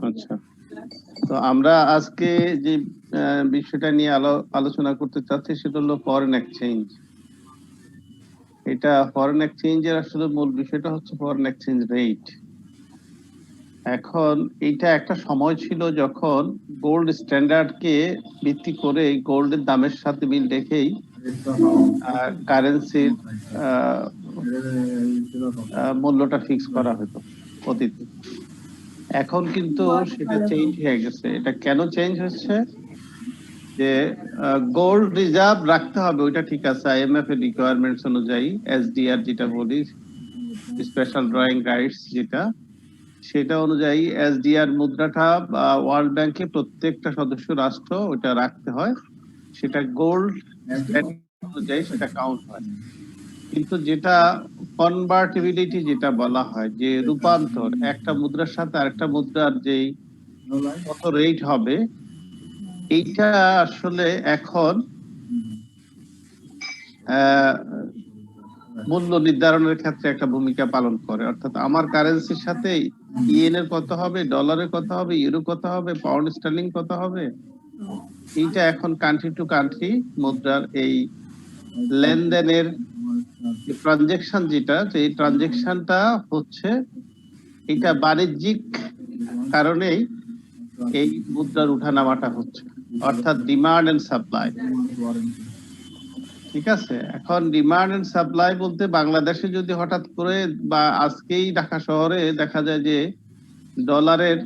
আচ্ছা, তো আমরা আজকে যে বিষয়টা নিয়ে আলোচনা করতে চাচ্ছি সেটা হলো ফরেন এক্সচেঞ্জ। এটা ফরেন এক্সচেঞ্জের আসলে মূল বিষয়টা হচ্ছে ফরেন এক্সচেঞ্জ রেট। এখন এইটা একটা সময় ছিল যখন গোল্ড স্ট্যান্ডার্ডকে ভিত্তি করে গোল্ডের দামের সাথে মিল রেখেই কারেন্সির মূল্যটা ফিক্স করা হতো অতীতে। এখন কিন্তু সেটা চেঞ্জ হয়ে গেছে। এটা কেন চেঞ্জ হচ্ছে? যে গোল্ড রিজার্ভ রাখতে হবে, ওইটা ঠিক আছে, আইএমএফ এর রিকোয়ারমেন্টস অনুযায়ী, এসডিআর যেটা বলি, স্পেশাল ড্রয়িং রাইটস যেটা, সেটা অনুযায়ী এসডিআর মুদ্রাটা বা ওয়ার্ল্ড ব্যাংকে প্রত্যেকটা সদস্য রাষ্ট্র ওটা রাখতে হয়, সেটা গোল্ড অনুযায়ী সেটা কাউন্ট হয়। কিন্তু যেটা কনভার্টিবিলিটি যেটা বলা হয়, যে রূপান্তর একটা মুদ্রার সাথে আরেকটা মুদ্রার যেই কত রেট হবে, এইটা আসলে এখন মূল্য নির্ধারণের ক্ষেত্রে একটা ভূমিকা পালন করে। অর্থাৎ আমার কারেন্সির সাথে ইয়েন এর কত হবে, ডলারের কত হবে, ইউরো কত হবে, পাউন্ড স্টার্লিং কত হবে, এইটা এখন কান্ট্রি টু কান্ট্রি মুদ্রার এই লেনদেনের ট্রানজেকশন যেটা, এই ট্রানজেকশনটা হচ্ছে, এটা বাণিজ্যিক কারণেই এই মুদ্রার উঠানামাটা হচ্ছে, অর্থাৎ ডিমান্ড এন্ড সাপ্লাই। ঠিক আছে, এখন ডিমান্ড এন্ড সাপ্লাই বলতে বাংলাদেশে যদি হঠাৎ করে বা আজকেই ঢাকা শহরে দেখা যায় যে ডলারের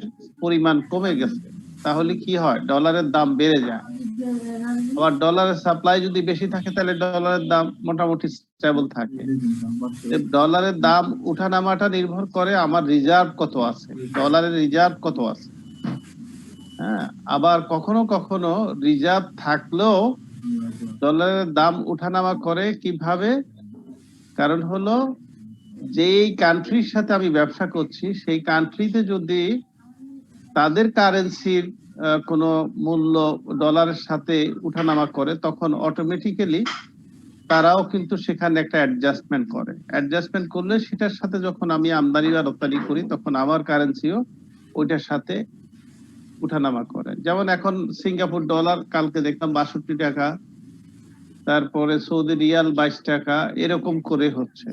পরিমাণ কমে গেছে, তাহলে কি হয়? ডলারের দাম বেড়ে যায়। আবার ডলারের সাপ্লাই যদি বেশি থাকে তাহলে ডলারের দাম মোটামুটি স্টেবল থাকে। ডলারের দাম উঠানামাটা নির্ভর করে আমার রিজার্ভ কত আছে, ডলারের রিজার্ভ কত আছে। হ্যাঁ, আবার কখনো কখনো রিজার্ভ থাকলেও ডলারের দাম উঠানামা করে কিভাবে? কারণ হলো যেই কান্ট্রির সাথে আমি ব্যবসা করছি সেই কান্ট্রিতে যদি তাদের কারেন্সির কোনো মূল্য ডলারের সাথে উঠানামা করে, তখন অটোমেটিক্যালি তারাও কিন্তু সেখানে একটা অ্যাডজাস্টমেন্ট করে। অ্যাডজাস্টমেন্ট করলে সেটার সাথে যখন আমি আমদানি বা রপ্তানি করি তখন আমার কারেন্সিও ওইটার সাথে উঠানামা করে। যেমন এখন সিঙ্গাপুর ডলার কালকে দেখলাম ৬২ টাকা, তারপরে সৌদি রিয়াল ২২ টাকা, এরকম করে হচ্ছে।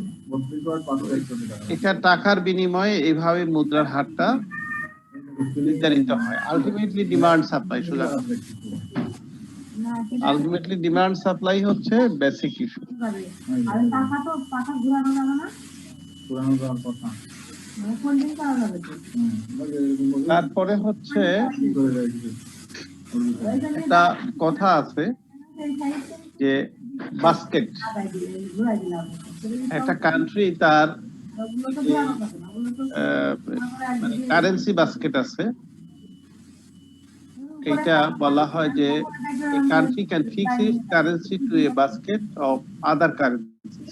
এটা টাকার বিনিময়ে এইভাবে মুদ্রার হারটা নির্ধারিত হয়। আলটিমেটলি ডিমান্ড সাপ্লাই, সোজা আলটিমেটলি ডিমান্ড সাপ্লাই হচ্ছে বেসিক ইস্যু। তারপরে হচ্ছে একটা কথা আছে যে বাস্কেট, একটা কান্ট্রি তার কারেন্সি বাস্কেট আছে, এটা বলা হয় যে a country can fix its currency to a basket of other currencies.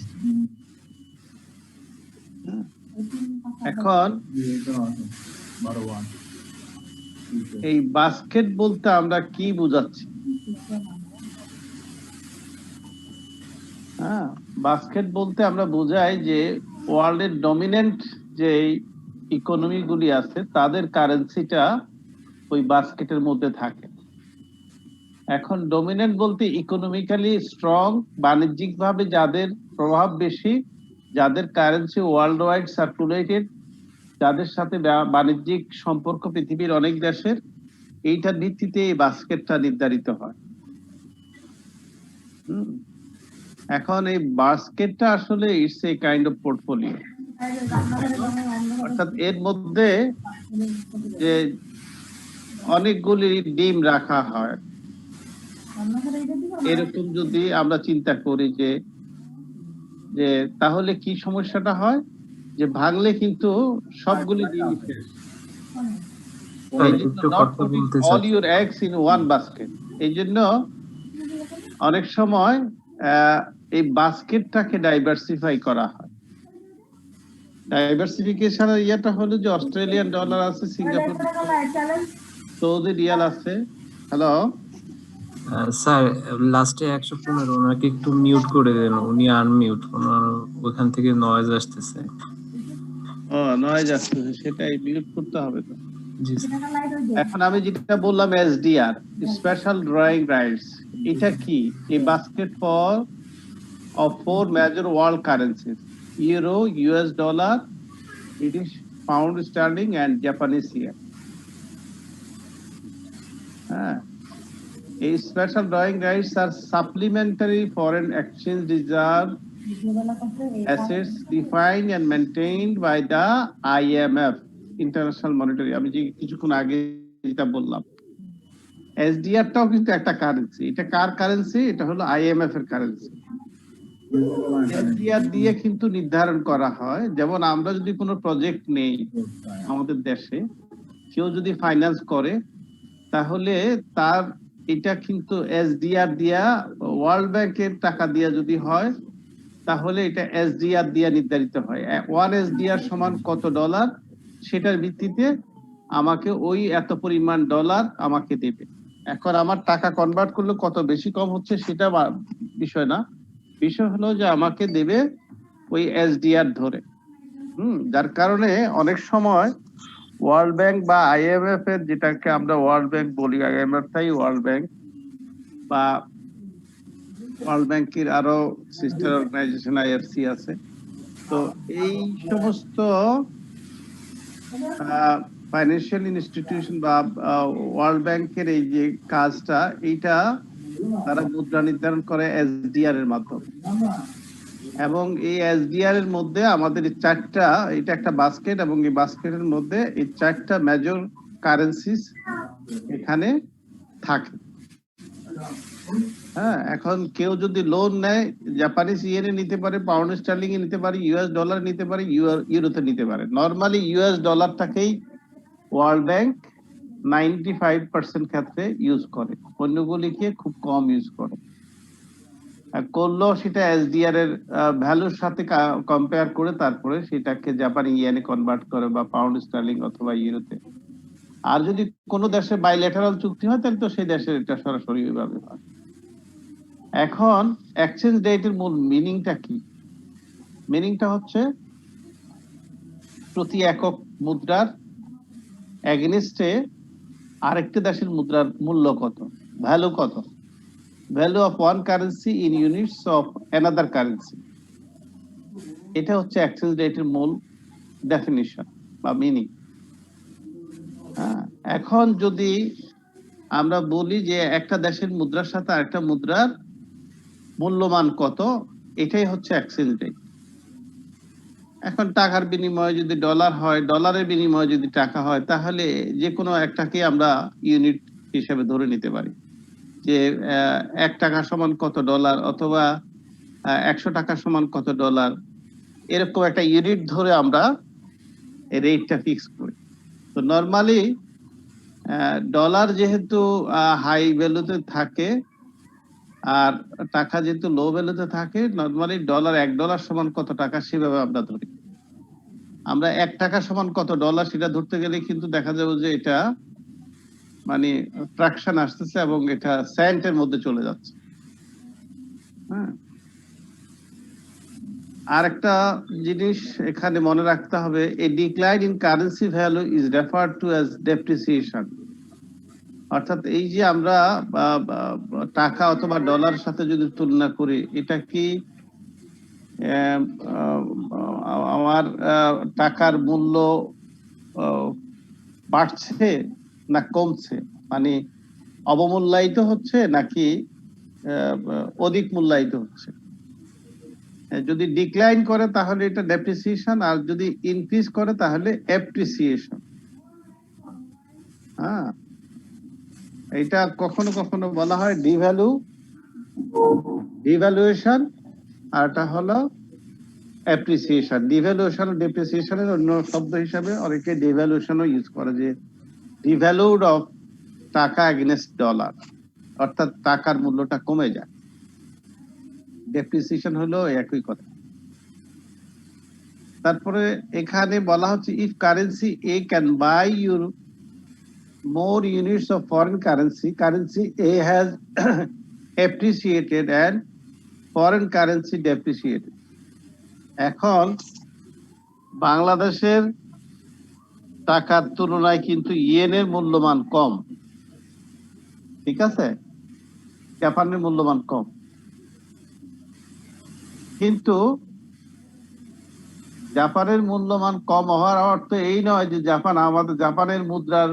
এখন এই বাস্কেট বলতে আমরা কি বোঝাচ্ছি? হ্যাঁ, বাস্কেট বলতে আমরা বোঝাই যে ওয়ার্ল্ডের ডমিনেন্ট যে ইকোনমি গুলি আছে তাদের কারেন্সিটা ওই বাস্কেটের মধ্যে থাকে। এখন ডমিনেন্ট বলতে ইকোনমিক্যালি স্ট্রং, বাণিজ্যিক ভাবে যাদের প্রভাব বেশি, যাদের কারেন্সি ওয়ার্ল্ড ওয়াইড সার্কুলেটেড, যাদের সাথে বাণিজ্যিক সম্পর্ক পৃথিবীর অনেক দেশের, এইটার ভিত্তিতে এই বাস্কেটটা নির্ধারিত হয়। এখন এই বাস্কেটটা আসলে it's a kind of portfolio, অর্থাৎ এর মধ্যে যে অনেকগুলি ডিম রাখা হয়। এরকম যদি আমরা চিন্তা করি যে তাহলে কি সমস্যাটা হয়, যে ভাঙলে কিন্তু সবগুলি ডিম শেষ। all your eggs in one basket। এই জন্য অনেক সময় এই বাস্কেটটাকে ডাইভার্সিফাই করা হয়। ডাইভার্সিফিকেশনের ইয়েটা হলো যে অস্ট্রেলিয়ান ডলার আছে, সিঙ্গাপুর, সৌদি রিয়াল আছে। হ্যালো স্যার, লাস্টে 115 ওনাকে একটু মিউট করে দেন, উনি আনমিউট, ওনার ওখান থেকে নয়েজ আসতেছে। ও নয়েজ আসতেছে, সেটাই মিউট করতে হবে তো। জি স্যার। এখন আমি যেটা বললাম এসডিআর, স্পেশাল ড্রয়িং রাইটস, এটা কি? A basket for of four major world currencies: euro, US dollar, British pound sterling, and Japanese yen. A special drawing rights are supplementary foreign exchange reserve assets defined and maintained by the IMF, International Monetary. আমি যে কিছুক্ষণ আগে যেটা বললাম, এসডিআরটাও কিন্তু একটা currency. এটা কার currency? এটা হলো আইএমএফ এর কারেন্সি। এসডিআর দিয়ে কিন্তু নির্ধারণ করা হয়, যেমন আমরা যদি কোনো প্রজেক্ট নেই আমাদের দেশে, কেউ যদি ফাইন্যান্স করে, তাহলে তার এটা কিন্তু এসডিআর দিয়া, ওয়ার্ল্ড ব্যাংকের টাকা দিয়া যদি হয়, তাহলে এটা এসডিআর দিয়া নির্ধারিত হয়। 1 এসডিআর সমান কত ডলার, সেটার ভিত্তিতে আমাকে ওই এত পরিমাণ ডলার আমাকে দেবে। এখন আমার টাকা কনভার্ট করলে কত বেশি কম হচ্ছে সেটা বিষয় না, বিষয় হলো যে আমাকে দেবে ওই এসডিআর ধরে। যার কারণে অনেক সময় ওয়ার্ল্ড ব্যাংক বা আইএমএফ এর, যেটাকে আমরা ওয়ার্ল্ড ব্যাংক বলি, আইএমএফটাই ওয়ার্ল্ড ব্যাংক, বা ওয়ার্ল্ড ব্যাংকের আরো সিস্টার অর্গানাইজেশন আইএফসি আছে। তো এই সমস্ত ফাইন্যান্সিয়াল ইনস্টিটিউশন বা ওয়ার্ল্ড ব্যাংকের এই যে কাজটা, এইটা তারা মুদ্রা নির্ধারণ করে এসডিআর এর মাধ্যমে। এবং এই এসডিআর এর মধ্যে আমাদের চারটা, এটা একটা বাস্কেট, এবং এই বাস্কেটের মধ্যে এই চারটা মেজর কারেন্সিস এখানে থাকে। এখন কেউ যদি লোন নেয়, জাপানিজ ইয়েনে নিতে পারে, পাউন্ড স্টার্লিং এ নিতে পারে, ইউএস ডলার নিতে পারে, ইউরোতে নিতে পারে। নরমালি ইউএস ডলারটাকেই ওয়ার্ল্ড ব্যাংক 95% ক্ষেত্রে ইউজ করে, অন্যগুলিকে খুব কম ইউজ করে। করলেও সেটা এসডিআর এর ভ্যালুর সাথে কম্পেয়ার করে তারপরে সেটাকে জাপানি ইয়েনে কনভার্ট করে, বা পাউন্ড স্টার্লিং অথবা ইউরোতে। আর যদি কোনো দেশে বাইল্যাটারাল চুক্তি হয়, তাহলে তো সেই দেশের এটা সরাসরি ওইভাবে হয়। এখন এক্সচেঞ্জ রেটের মূল মিনিংটা কি? মিনিংটা হচ্ছে প্রতি একক মুদ্রার এগেনস্টে আরেকটা দেশের মুদ্রার মূল্য কত, ভ্যালু কত, value of one currency in units of another currency. এটা হচ্ছে এক্সচেঞ্জ রেটের মূল ডেফিনিশন বা মিনিং। এখন যদি আমরা বলি যে একটা দেশের মুদ্রার সাথে আরেকটা মুদ্রার মূল্যমান কত, এটাই হচ্ছে এক্সচেঞ্জ রেট। এখন টাকার বিনিময়ে যদি ডলার হয়, ডলারের বিনিময়ে যদি টাকা হয়, তাহলে যে কোনো একটাকে আমরা ইউনিট হিসেবে ধরে নিতে পারি, যে 1 টাকা সমান কত ডলার, অথবা 100 টাকা সমান কত ডলার, এরকম একটা ইউনিট ধরে আমরা রেটটা ফিক্স করি। তো নরমালি ডলার যেহেতু হাই ভ্যালুতে থাকে আর টাকা যেহেতু লো ভ্যালুতে থাকে, নরমালি ডলার, $1 সমান কত টাকা সেভাবে আমরা ধরি। আমরা 1 টাকা সমান কত ডলার সেটা ধরতে গেলে কিন্তু দেখা যাবে যে এটা মানে ফ্র্যাকশন আসতেছে এবং এটা সেন্টের মধ্যে চলে যাচ্ছে। আর একটা জিনিস এখানে মনে রাখতে হবে, এ decline in currency value is referred to as depreciation. অর্থাৎ এই যে আমরা টাকা অথবা ডলার সাথে যদি তুলনা করি, এটা কি আমার টাকার মূল্য বাড়ছে না কমছে, মানে অবমূল্যায়িত হচ্ছে নাকি অধিক মূল্যায়িত হচ্ছে? যদি ডিক্লাইন করে তাহলে এটা ডেপ্রিসিয়েশন, আর যদি ইনক্রিজ করে তাহলে অ্যাপ্রিসিয়েশন। এটা কখনো কখনো বলা হয় ডিভ্যালুয়েশন, আর এটা হলো অ্যাপ্রিসিয়েশন। ডিভ্যালুয়েশন ও ডেপ্রিসিয়েশনের অন্য শব্দ হিসাবে অনেকে ডিভ্যালুয়েশনও ইউজ করে, যে ডিভ্যালুড অফ টাকা এগেইনস্ট ডলার, অর্থাৎ টাকার মূল্যটা কমে যায়। ডেপ্রিসিয়েশন হলো একই কথা। তারপরে এখানে বলা হচ্ছে, if currency A can buy your more units of foreign currency A has appreciated and foreign currency depreciated. এখন বাংলাদেশের টাকার তুলনায় কিন্তু ইয়েনের মূল্যমান কম, ঠিক আছে? জাপানের মূল্যমান কম, কিন্তু জাপানের মূল্যমান কম হওয়ার অর্থ এই নয় যে জাপানের মুদ্রার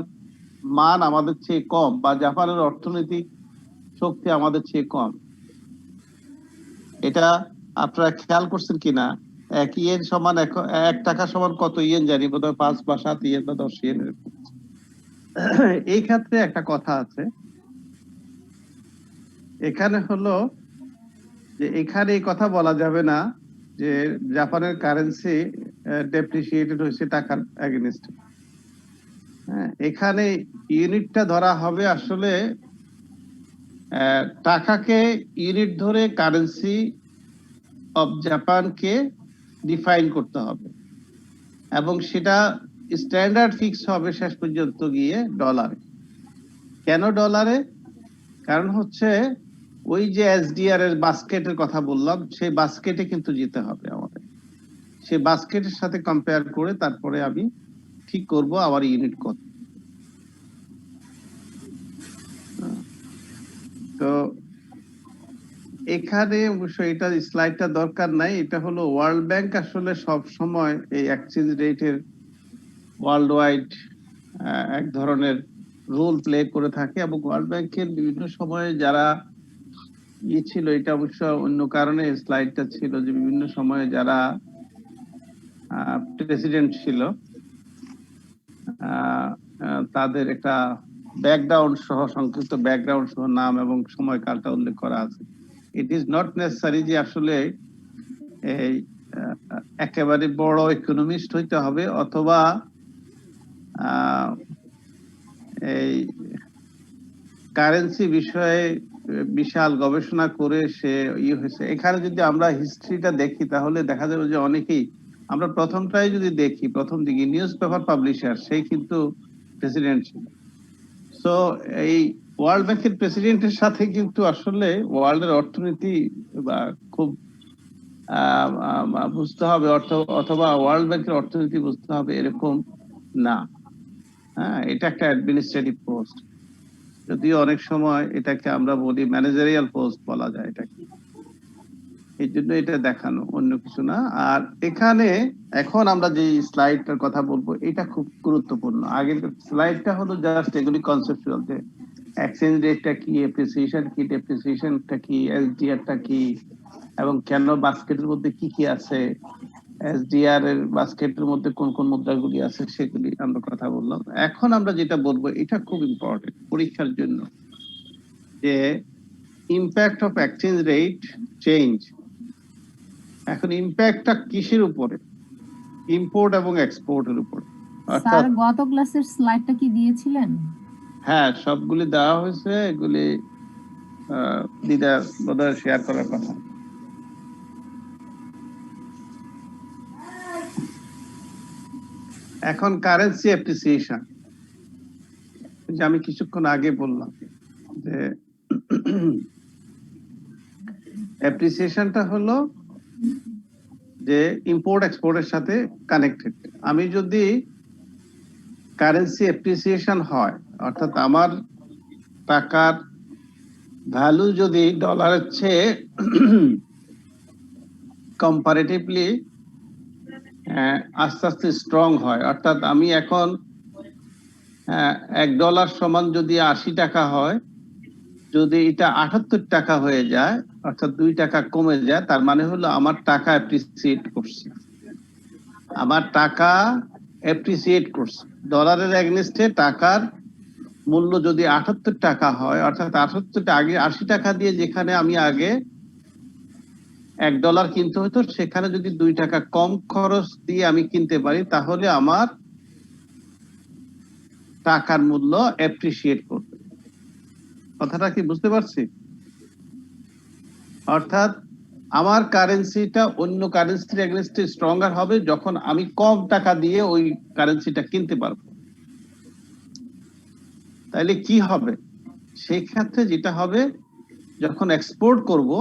মান আমাদের চেয়ে কম বা জাপানের অর্থনৈতিক শক্তি আমাদের চেয়ে কম। এটা আপনারা খেয়াল করছেন কিনা? 1 ইয়েন সমান 1 টাকা সমান কত ইয়েন জানি, বোধহয় 5 বা 7 ইয়েন বা 10 ইয়েন। এই ক্ষেত্রে একটা কথা আছে, এখানে হলো যে এখানে এই কথা বলা যাবে না যে জাপানের কারেন্সি ডেপ্রিসিয়েটেড হয়েছে টাকার এগেইনস্টে। হ্যাঁ, এখানে ইউনিটটা ধরা হবে আসলে টাকাকে ইউনিট ধরে কারেন্সি অফ জাপানকে ডিফাইন করতে হবে, এবং সেটা স্ট্যান্ডার্ড ফিক্স হবে শেষ পর্যন্ত গিয়ে ডলারে। কেন ডলারে? কারণ হচ্ছে ওই যে এসডিআর এর বাস্কেটের কথা বললাম, সেই বাস্কেটে কিন্তু যেতে হবে আমাদের। সেই বাস্কেটের সাথে কম্পেয়ার করে তারপরে আমি ঠিক করব আমার ইউনিট কত। তো এখানে অবশ্য এটা স্লাইডটা দরকার নাই, এটা হলো ওয়ার্ল্ড ব্যাংক আসলে সব সময় এই এক্সচেঞ্জ রেটের ওয়ার্ল্ড ওয়াইড এক ধরনের রোল প্লে করে থাকে, এবং ওয়ার্ল্ড ব্যাংকের বিভিন্ন সময়ে যারা ছিল, এটা অবশ্য অন্য কারণে স্লাইডটা ছিল যে বিভিন্ন সময়ে যারা প্রেসিডেন্ট ছিল তাদের একটা ব্যাকগ্রাউন্ড সহ, সংক্ষিপ্ত ব্যাকগ্রাউন্ড সহ নাম এবং সময়কালটা উল্লেখ করা আছে। ইট ইজ নট নেসেসারি যে আসলে এই একেবারে বড় ইকোনমিস্ট হইতে হবে অথবা এই কারেন্সি বিষয়ে বিশাল গবেষণা করে সে হয়েছে। এখানে যদি আমরা হিস্ট্রিটা দেখি তাহলে দেখা যাবে যে অনেকেই, আমরা প্রথমটাই যদি দেখি, প্রথম দিকে নিউজ পেপার পাবলিশার, সেই কিন্তু প্রেসিডেন্ট ছিল। সো এই ওয়ার্ল্ড ব্যাংকের প্রেসিডেন্টের সাথে কিন্তু আসলে ওয়ার্ল্ডের অর্থনীতি বা খুব বুঝতে হবে অথবা ওয়ার্ল্ড ব্যাংকের অর্থনীতি বুঝতে হবে এরকম না। হ্যাঁ, এটা একটা অ্যাডমিনিস্ট্রেটিভ পোস্ট, যদিও অনেক সময় এটাকে আমরা বলি ম্যানেজারিয়াল পোস্ট বলা যায় এটাকে। এই জন্য এটা দেখানো, অন্য কিছু না। আর এখানে এখন আমরা যে স্লাইডটার কথা বলবো এটা খুব গুরুত্বপূর্ণ। আগের স্লাইডটা হলো জাস্ট এগুলি কনসেপচুয়াল, যে এক্সচেঞ্জ রেটটা কি, এপ্রিসিয়েশন কি, ডেপ্রিসিয়েশনটা কি, এসডিআরটা কি, এবং কেন বাস্কেটের মধ্যে কি কি আছে, এসডিআর এর বাস্কেটের মধ্যে কোন কোন মুদ্রাগুলি আছে, সেগুলি আমরা কথা বললাম। এখন আমরা যেটা বলবো এটা খুব ইম্পর্টেন্ট পরীক্ষার জন্য, যে impact of exchange rate change. এখন ইম্প্যাক্টটা কিসের উপরে? ইম্পোর্ট এবং এক্সপোর্টের উপরে। স্যার গত ক্লাসের স্লাইডটা কি দিয়েছিলেন? হ্যাঁ, সবগুলি দেওয়া হয়েছে, এগুলি দিদা বোধহয় শেয়ার করার কথা। এখন কারেন্সি অ্যাপ্রিসিয়েশন, যে আমি কিছুক্ষণ আগে বললাম যে অ্যাপ্রিসিয়েশনটা হলো যে ইম্পোর্ট এক্সপোর্টের সাথে কানেক্টেড। আমি যদি কারেন্সি অ্যাপ্রিসিয়েশন হয়, অর্থাৎ আমার টাকার ভ্যালু যদি ডলারের চেয়ে কম্পারেটিভলি আস্তে আস্তে স্ট্রং হয়, অর্থাৎ আমি এখন $1 সমান যদি 80 টাকা হয়, যদি এটা 78 টাকা হয়ে যায়, অর্থাৎ 2 টাকা কমে যায়, তার মানে হলো আমার টাকা অ্যাপ্রিসিয়েট করছে, আমার টাকা অ্যাপ্রিসিয়েট করছে। ডলারের এগেইনস্টে টাকার মূল্য যদি 78 টাকা হয়, অর্থাৎ 78 আগে 80 টাকা দিয়ে যেখানে আমি আগে $1 কিনতে হতো, সেখানে যদি 2 টাকা কম খরচ দিয়ে আমি কিনতে পারি, তাহলে আমার টাকার মূল্য অ্যাপ্রিসিয়েট করবে। কথাটা কি বুঝতে পারছি? অর্থাৎ আমার কারেন্সিটা অন্য কারেন্সির এগেইনস্টে স্ট্রঙ্গার হবে যখন আমি কম টাকা দিয়ে ওই কারেন্সিটা কিনতে পারবো। তাইলে কি হবে? সেই ক্ষেত্রে যেটা হবে, যখন এক্সপোর্ট করব,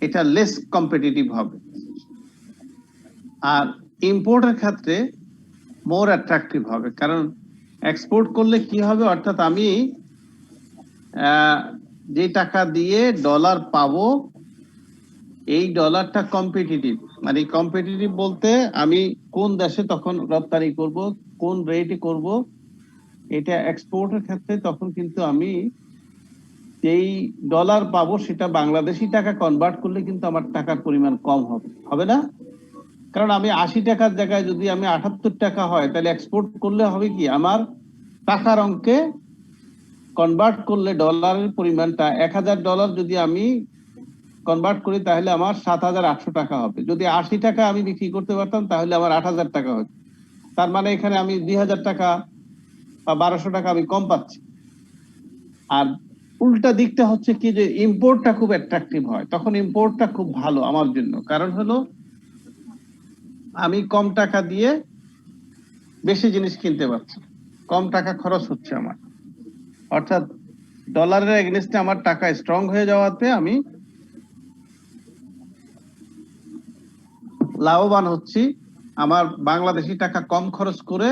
এটা লেস কম্পিটিটিভ হবে। আর ইম্পোর্টের ক্ষেত্রে মোর অ্যাট্রাকটিভ হবে, কারণ এক্সপোর্ট করলে কি হবে, অর্থাৎ আমি যে টাকা দিয়ে ডলার পাবো এই ডলারটা কম্পিটিটিভ, মানে কম্পিটিটিভ বলতে আমি কোন দেশে তখন রপ্তানি করব, কোন রেটে করব, এটা এক্সপোর্টের ক্ষেত্রে তখন কিন্তু আমি যেই ডলার পাবো সেটা বাংলাদেশি টাকা কনভার্ট করলে কিন্তু আমার টাকার পরিমাণ কম হবে, হবে না? কারণ আমি 80 টাকার জায়গায় যদি আমি 78 টাকা হয়, তাহলে এক্সপোর্ট করলে হবে কি, আমার টাকার অঙ্কে কনভার্ট করলে ডলারের পরিমাণটা $1000 যদি আমি কনভার্ট করি তাহলে আমার 7800 টাকা হবে। যদি 80 টাকা আমি বিক্রি করতে পারতাম তাহলে আমার 8000 টাকা হতো। তার মানে এখানে আমি 2000 টাকা বা 1200 টাকা আমি কম পাচ্ছি। আর উল্টা দিকটা হচ্ছে কি, যে ইম্পোর্টটা খুব অ্যাট্রাকটিভ হয়, তখন ইম্পোর্টটা খুব ভালো আমার জন্য। কারণ হলো আমি কম টাকা দিয়ে বেশি জিনিস কিনতে পারছি, কম টাকা খরচ হচ্ছে আমার, অর্থাৎ ডলারের এগেইনস্টে আমার টাকা স্ট্রং হয়ে যাওয়াতে আমি লাভবান হচ্ছি। আমার বাংলাদেশি টাকা কম খরচ করে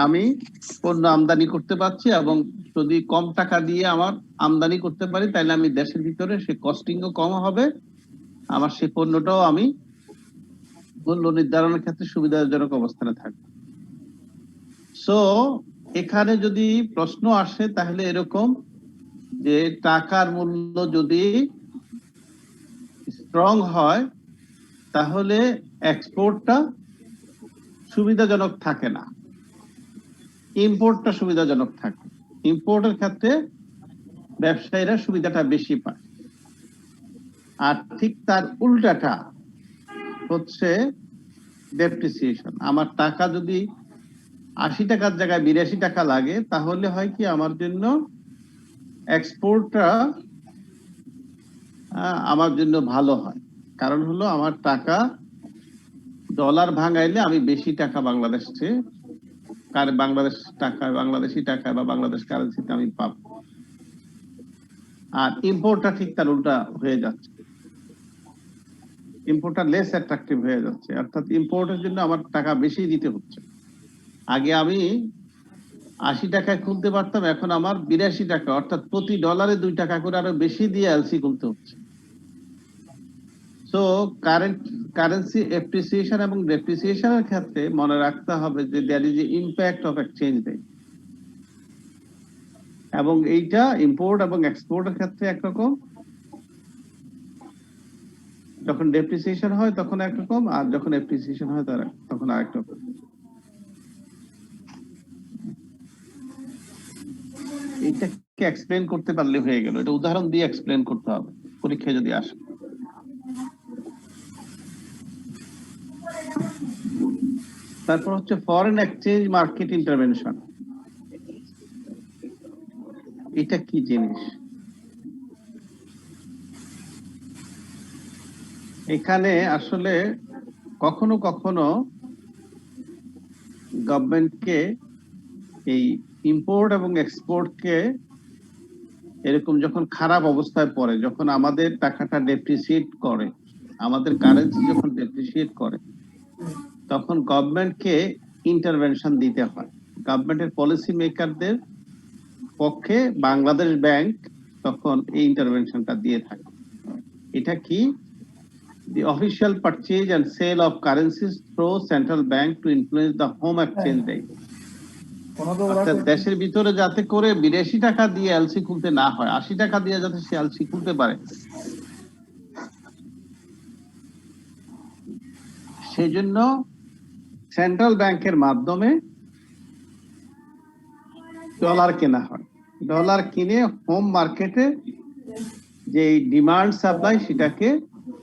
আমি পণ্য আমদানি করতে পারছি, এবং যদি কম টাকা দিয়ে আমার আমদানি করতে পারি তাহলে আমি দেশের ভিতরে সে কস্টিংও কম হবে, আমার সেই পণ্যটাও আমি মূল্য নির্ধারণের ক্ষেত্রে সুবিধাজনক অবস্থানে থাকবে। সো এখানে যদি প্রশ্ন আসে তাহলে এরকম যে টাকার মূল্য যদি স্ট্রং হয় তাহলে এক্সপোর্টটা সুবিধাজনক থাকে না, ইম্পোর্টটা সুবিধাজনক থাকে। ইম্পোর্টের ক্ষেত্রে ব্যবসায়ীরা সুবিধাটা বেশি পায়। আর ঠিক তার উল্টাটা হচ্ছে ডেপ্রিসিয়েশন। আমার টাকা যদি 80 টাকার জায়গায় 82 টাকা লাগে তাহলে হয় কি, আমার জন্য এক্সপোর্টটা আমার জন্য ভালো হয়। কারণ হলো আমার টাকা ডলার ভাঙাইলে আমি বেশি টাকা বাংলাদেশে বাংলাদেশি টাকা বা বাংলাদেশ কারেন্সিতে আমি পাবো। আর ইম্পোর্টটা ঠিক তার উল্টা হয়ে যাচ্ছে, ইম্পোর্টটা লেস অ্যাট্রাকটিভ হয়ে যাচ্ছে, অর্থাৎ ইম্পোর্টের জন্য আমার টাকা বেশি দিতে হচ্ছে। আগে আমি 80 টাকায় খুলতে পারতাম, এখন আমার 82 টাকা, অর্থাৎ প্রতি ডলারে 2 টাকা করে আরো বেশি দিয়ে এলসি খুলতে হচ্ছে। সো কারেন্সি এপ্রিসিয়েশন এবং ডেপ্রিসিয়েশনের ক্ষেত্রে মনে রাখতে হবে যে that is impact of exchange rate, এবং এইটা ইম্পোর্ট এবং এক্সপোর্টের ক্ষেত্রে একরকম, যখন ডেপ্রিসিয়েশন হয় তখন একরকম, আর যখন এপ্রিসিয়েশন হয় তখন আরেক রকম। এইটাকে এক্সপ্লেন করতে পারলে হয়ে গেল, এটা উদাহরণ দিয়ে এক্সপ্লেন করতে হবে পরীক্ষায় যদি আসে। তারপর হচ্ছে ফরেন এক্সচেঞ্জ মার্কেট ইন্টারভেনশন। এটা কি জিনিস? এখানে আসলে কখনো কখনো গভর্নমেন্টকে এই ইম্পোর্ট এবং এক্সপোর্টকে এরকম যখন খারাপ অবস্থায় পড়ে, যখন আমাদের টাকাটা ডেপ্রিসিয়েট করে, আমাদের কারেন্সি যখন ডেপ্রিসিয়েট করে, তখন গভর্নমেন্টকে ইন্টারভেনশন দিতে হয়। গভর্নমেন্টের পলিসি মেকারদের পক্ষে বাংলাদেশ ব্যাংক তখন এই ইন্টারভেনশনটা দিয়ে থাকে। এটা কি? The official purchase and sale of currencies through central bank to influence the home exchange rate. অর্থাৎ দেশের ভিতরে যাতে করে 82 টাকা দিয়ে এলসি খুলতে না হয়, 80 টাকা দিয়ে যাতে সে এলসি খুলতে পারে, সেই জন্য সেন্ট্রাল ব্যাংকের মাধ্যমে ডলার কেনা হয়। ডলার কিনে হোম মার্কেটে যে ডিমান্ড সাপ্লাই সেটাকে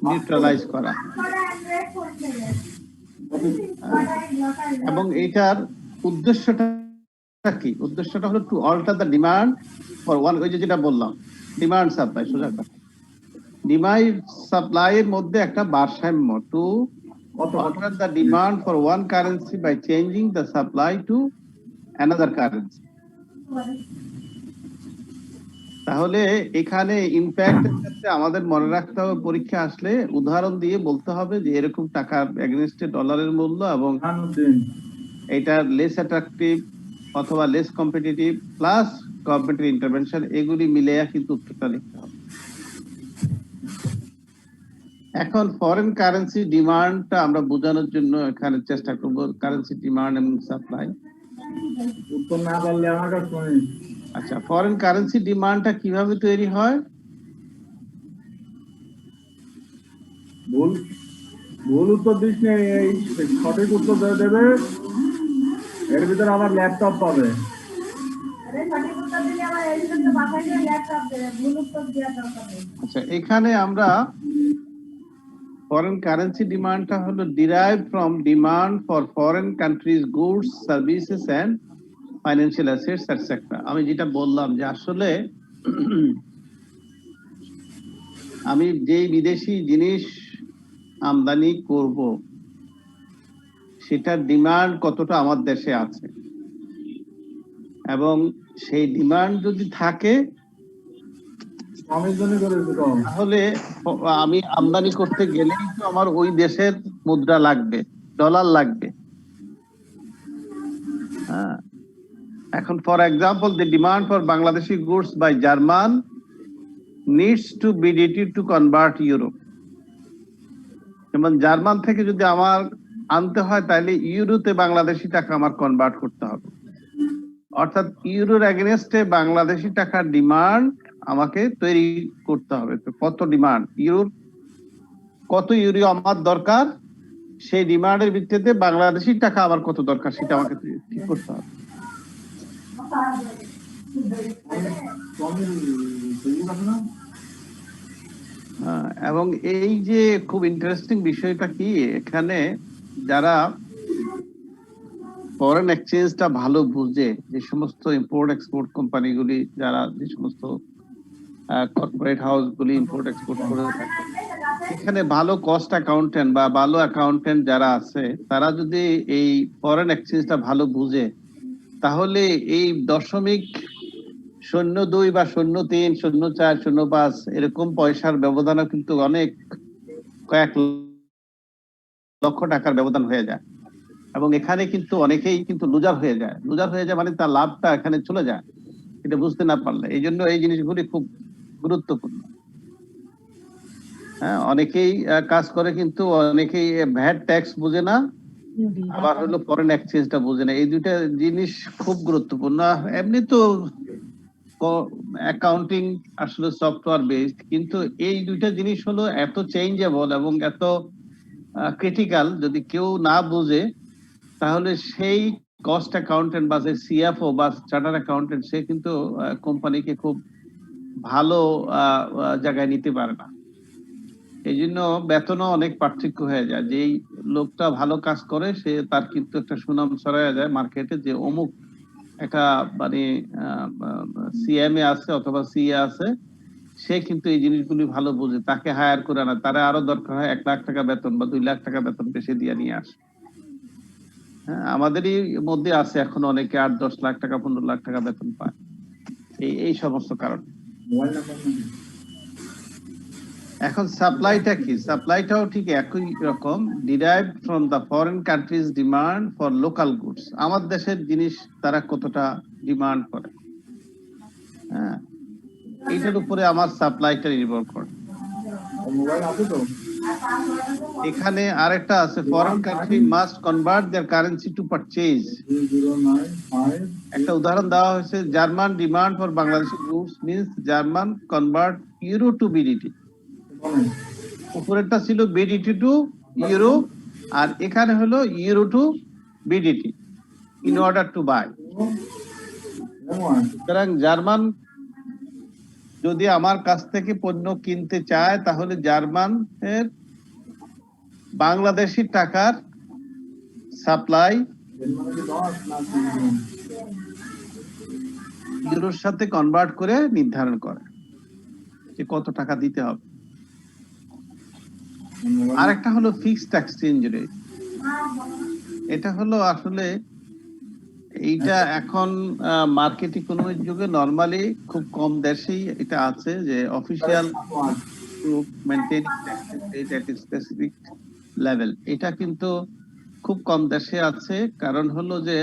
নিউট্রালাইজ করা, এবং এটার উদ্দেশ্যটা কি? উদ্দেশ্যটা হলো to alter the demand for one, ওই যেটা বললাম ডিমান্ড সাপ্লাই, সোজা কথা, ডিমান্ড সাপ্লাই এর মধ্যে একটা ভারসাম্য, two alter the demand for one currency by changing the supply to another currency. তাহলে এখানে ইম্প্যাক্টের ক্ষেত্রে আমাদের মনে রাখতে হবে, পরীক্ষা আসলে উদাহরণ দিয়ে বলতে হবে যে এরকম টাকার এগেনস্টে ডলারের মূল্য এবং এটা লেস অ্যাট্রাকটিভ অথবা লেস কম্পিটিটিভ প্লাস গভর্নমেন্টের ইন্টারভেনশন, এগুলি মিলিয়ে কিন্তু উত্তরটা লিখতে হবে। এখন ফরেন কারেন্সি ডিমান্ডটা আমরা বোঝানোর জন্য এখানে চেষ্টা করব, কারেন্সি ডিমান্ড এবং সাপ্লাই। উত্তর না পারলে আমার কাছে আচ্ছা, ফরেন কারেন্সি ডিমান্ডটা কিভাবে তৈরি হয়? ভুল ভুল উত্তর দিস না, এই সঠিক উত্তর দেবে, এর ভিতরে আমার ল্যাপটপ পাবে। আচ্ছা, এখানে আমরা ফরেন কারেন্সি ডিমান্ডটা হলো derive from demand for foreign countries goods services and financial assets etcetera. আমি যেটা বললাম যে আসলে আমি যেই বিদেশি জিনিস আমদানি করব সেটার ডিমান্ড কতটা আমার দেশে আছে, এবং সেই ডিমান্ড যদি থাকে তাহলে আমি আমদানি করতে গেলেই তো আমার ওই দেশের মুদ্রা লাগবে, ডলার লাগবে। হ্যাঁ, এখন for example the demand for Bangladeshi goods by German needs to BDT to convert euro। যেমন জার্মান থেকে যদি আমার আনতে হয় তাহলে ইউরোতে বাংলাদেশি টাকা আমার কনভার্ট করতে হবে, অর্থাৎ ইউরোর এগেনস্টে বাংলাদেশি টাকার ডিমান্ড আমাকে তৈরি করতে হবে। তো কত ডিমান্ড ইউরোর, কত ইউরো আমার দরকার, সেই ডিমান্ডের ভিত্তিতে বাংলাদেশি টাকা আমার কত দরকার সেটা আমাকে ঠিক করতে হবে। এবং এই যে খুব ইন্টারেস্টিং বিষয়টা কি, এখানে যারা ফরেন এক্সচেঞ্জটা ভালো বুঝে, যে সমস্ত ইম্পোর্ট এক্সপোর্ট কোম্পানিগুলি, যারা যে সমস্ত কর্পোরেট হাউস গুলি ইম্পোর্ট এক্সপোর্ট করে থাকে, এখানে ভালো কস্ট অ্যাকাউন্টেন্ট বা ভালো অ্যাকাউন্টেন্ট যারা আছে, তারা যদি এই ফরেন এক্সচেঞ্জটা ভালো বুঝে, তাহলে এই 0.02 বা 0.3, 0.4, 0.5 এরকম পয়সার ব্যবধানও কিন্তু অনেক কয়েক লক্ষ টাকার ব্যবধান হয়ে যায়, এবং এখানে কিন্তু অনেকেই কিন্তু লুজার হয়ে যায়। লুজার হয়ে যায় মানে তার লাভটা এখানে চলে যায়, এটা বুঝতে না পারলে। এই জন্য এই জিনিসগুলি খুব গুরুত্বপূর্ণ। হ্যাঁ, অনেকেই কাজ করে কিন্তু অনেকেই ভ্যাট ট্যাক্স বুঝে না, আবার হলো ফরেন এক্সচেঞ্জটা বুঝে না। এই দুইটা জিনিস খুব গুরুত্বপূর্ণ। এমনি তো অ্যাকাউন্টিং আসলে সফটওয়্যার বেসড, কিন্তু এই দুইটা জিনিস হলো এত চেঞ্জেবল এবং এত ক্রিটিক্যাল, যদি কেউ না বুঝে তাহলে সেই কস্ট অ্যাকাউন্টেন্ট বা সিএফও বা চার্টার অ্যাকাউন্টেন্ট সে কিন্তু কোম্পানিকে খুব ভালো জায়গায় নিতে পারে না। এই জন্য বেতনও অনেক পার্থক্য হয়ে যায়। যেই লোকটা ভালো কাজ করে সে তার কিন্তু একটা সুনাম ছড়ায় যায় মার্কেটে, যে অমুক একটা মানে সিএমএ আছে অথবা সিএ আছে, সে কিন্তু এই জিনিসগুলি ভালো বুঝে, তাকে হায়ার করে না, তারা আরো দরকার হয় 1 লাখ টাকা বেতন বা 2 লাখ টাকা বেতন বেশি দিয়ে নিয়ে আসে। হ্যাঁ, আমাদেরই মধ্যে আছে এখন অনেকে 8-10 লাখ টাকা 15 লাখ টাকা বেতন পায় এই সমস্ত কারণে। এখন সাপ্লাইটা কি? সাপ্লাইটাও ঠিক একই রকম, derived from the foreign countries demand for local goods. আমার দেশের জিনিস তারা কতটা ডিমান্ড করে, হ্যাঁ, এইটার উপরে আমার সাপ্লাইটা নির্ভর করে। এখানে আরেকটা আছে, foreign country must convert their currency to purchase. একটা উদাহরণ দেওয়া হয়েছে, German demand for Bangladeshi goods means German convert euro to BDT. উপরেরটা ছিল বিডিটি টু ইউরো, আর এখানে হলো euro to BDT in order to buy. সুতরাং জার্মান যদি আমার কাছ থেকে পণ্য কিনতে চায় তাহলে জার্মানের বাংলাদেশি টাকার সাপ্লাই ইউরোর সাথে কনভার্ট করে নির্ধারণ করে যে কত টাকা দিতে হবে। আরেকটা হলো ফিক্সড এক্সচেঞ্জ রেট। এটা হলো আসলে এইটা এখন মার্কেট ইকোনমির যুগে নরমালি খুব কম দেশেই এটা আছে যে official to maintaining taxes rate at specific level. এটা কিন্তু খুব কম দেশে আছে, কারণ হলো যে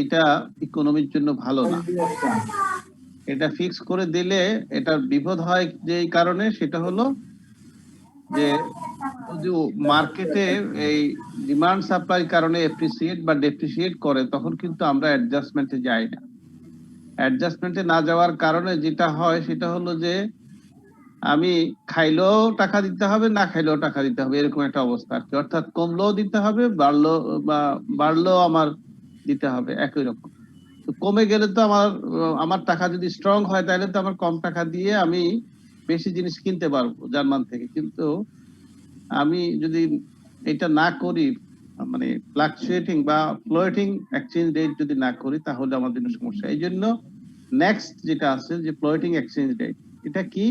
এটা ইকোনমির জন্য ভালো না। এটা ফিক্স করে দিলে এটার বিপদ হয় যে এই কারণে, সেটা হলো যে যদি মার্কেটে এই ডিমান্ড সাপ্লাই কারণে এপ্রিসিয়েট বা ডেপ্রিসিয়েট করে, তখন কিন্তু আমরা অ্যাডজাস্টমেন্টে যাই না। অ্যাডজাস্টমেন্টে না যাওয়ার কারণে যেটা হয় সেটা হলো যে আমি খাইলেও টাকা দিতে হবে, না খাইলেও টাকা দিতে হবে, এরকম একটা অবস্থা আর কি। অর্থাৎ কমলেও দিতে হবে, বাড়লেও আমার দিতে হবে, একই রকম। তো কমে গেলে তো আমার টাকা যদি স্ট্রং হয় তাহলে তো আমার কম টাকা দিয়ে আমি বেশি জিনিস কিনতে পারবো জার্মান থেকে। কিন্তু আমি যদি এটা না করি, মানে ফ্লাকচুয়েটিং বা ফ্লোটিং এক্সচেঞ্জ রেট যদি না করি, তাহলে আমার জন্য সমস্যা। এই জন্য নেক্সট যেটা আছে যে ফ্লোটিং এক্সচেঞ্জ রেট, এটা কি?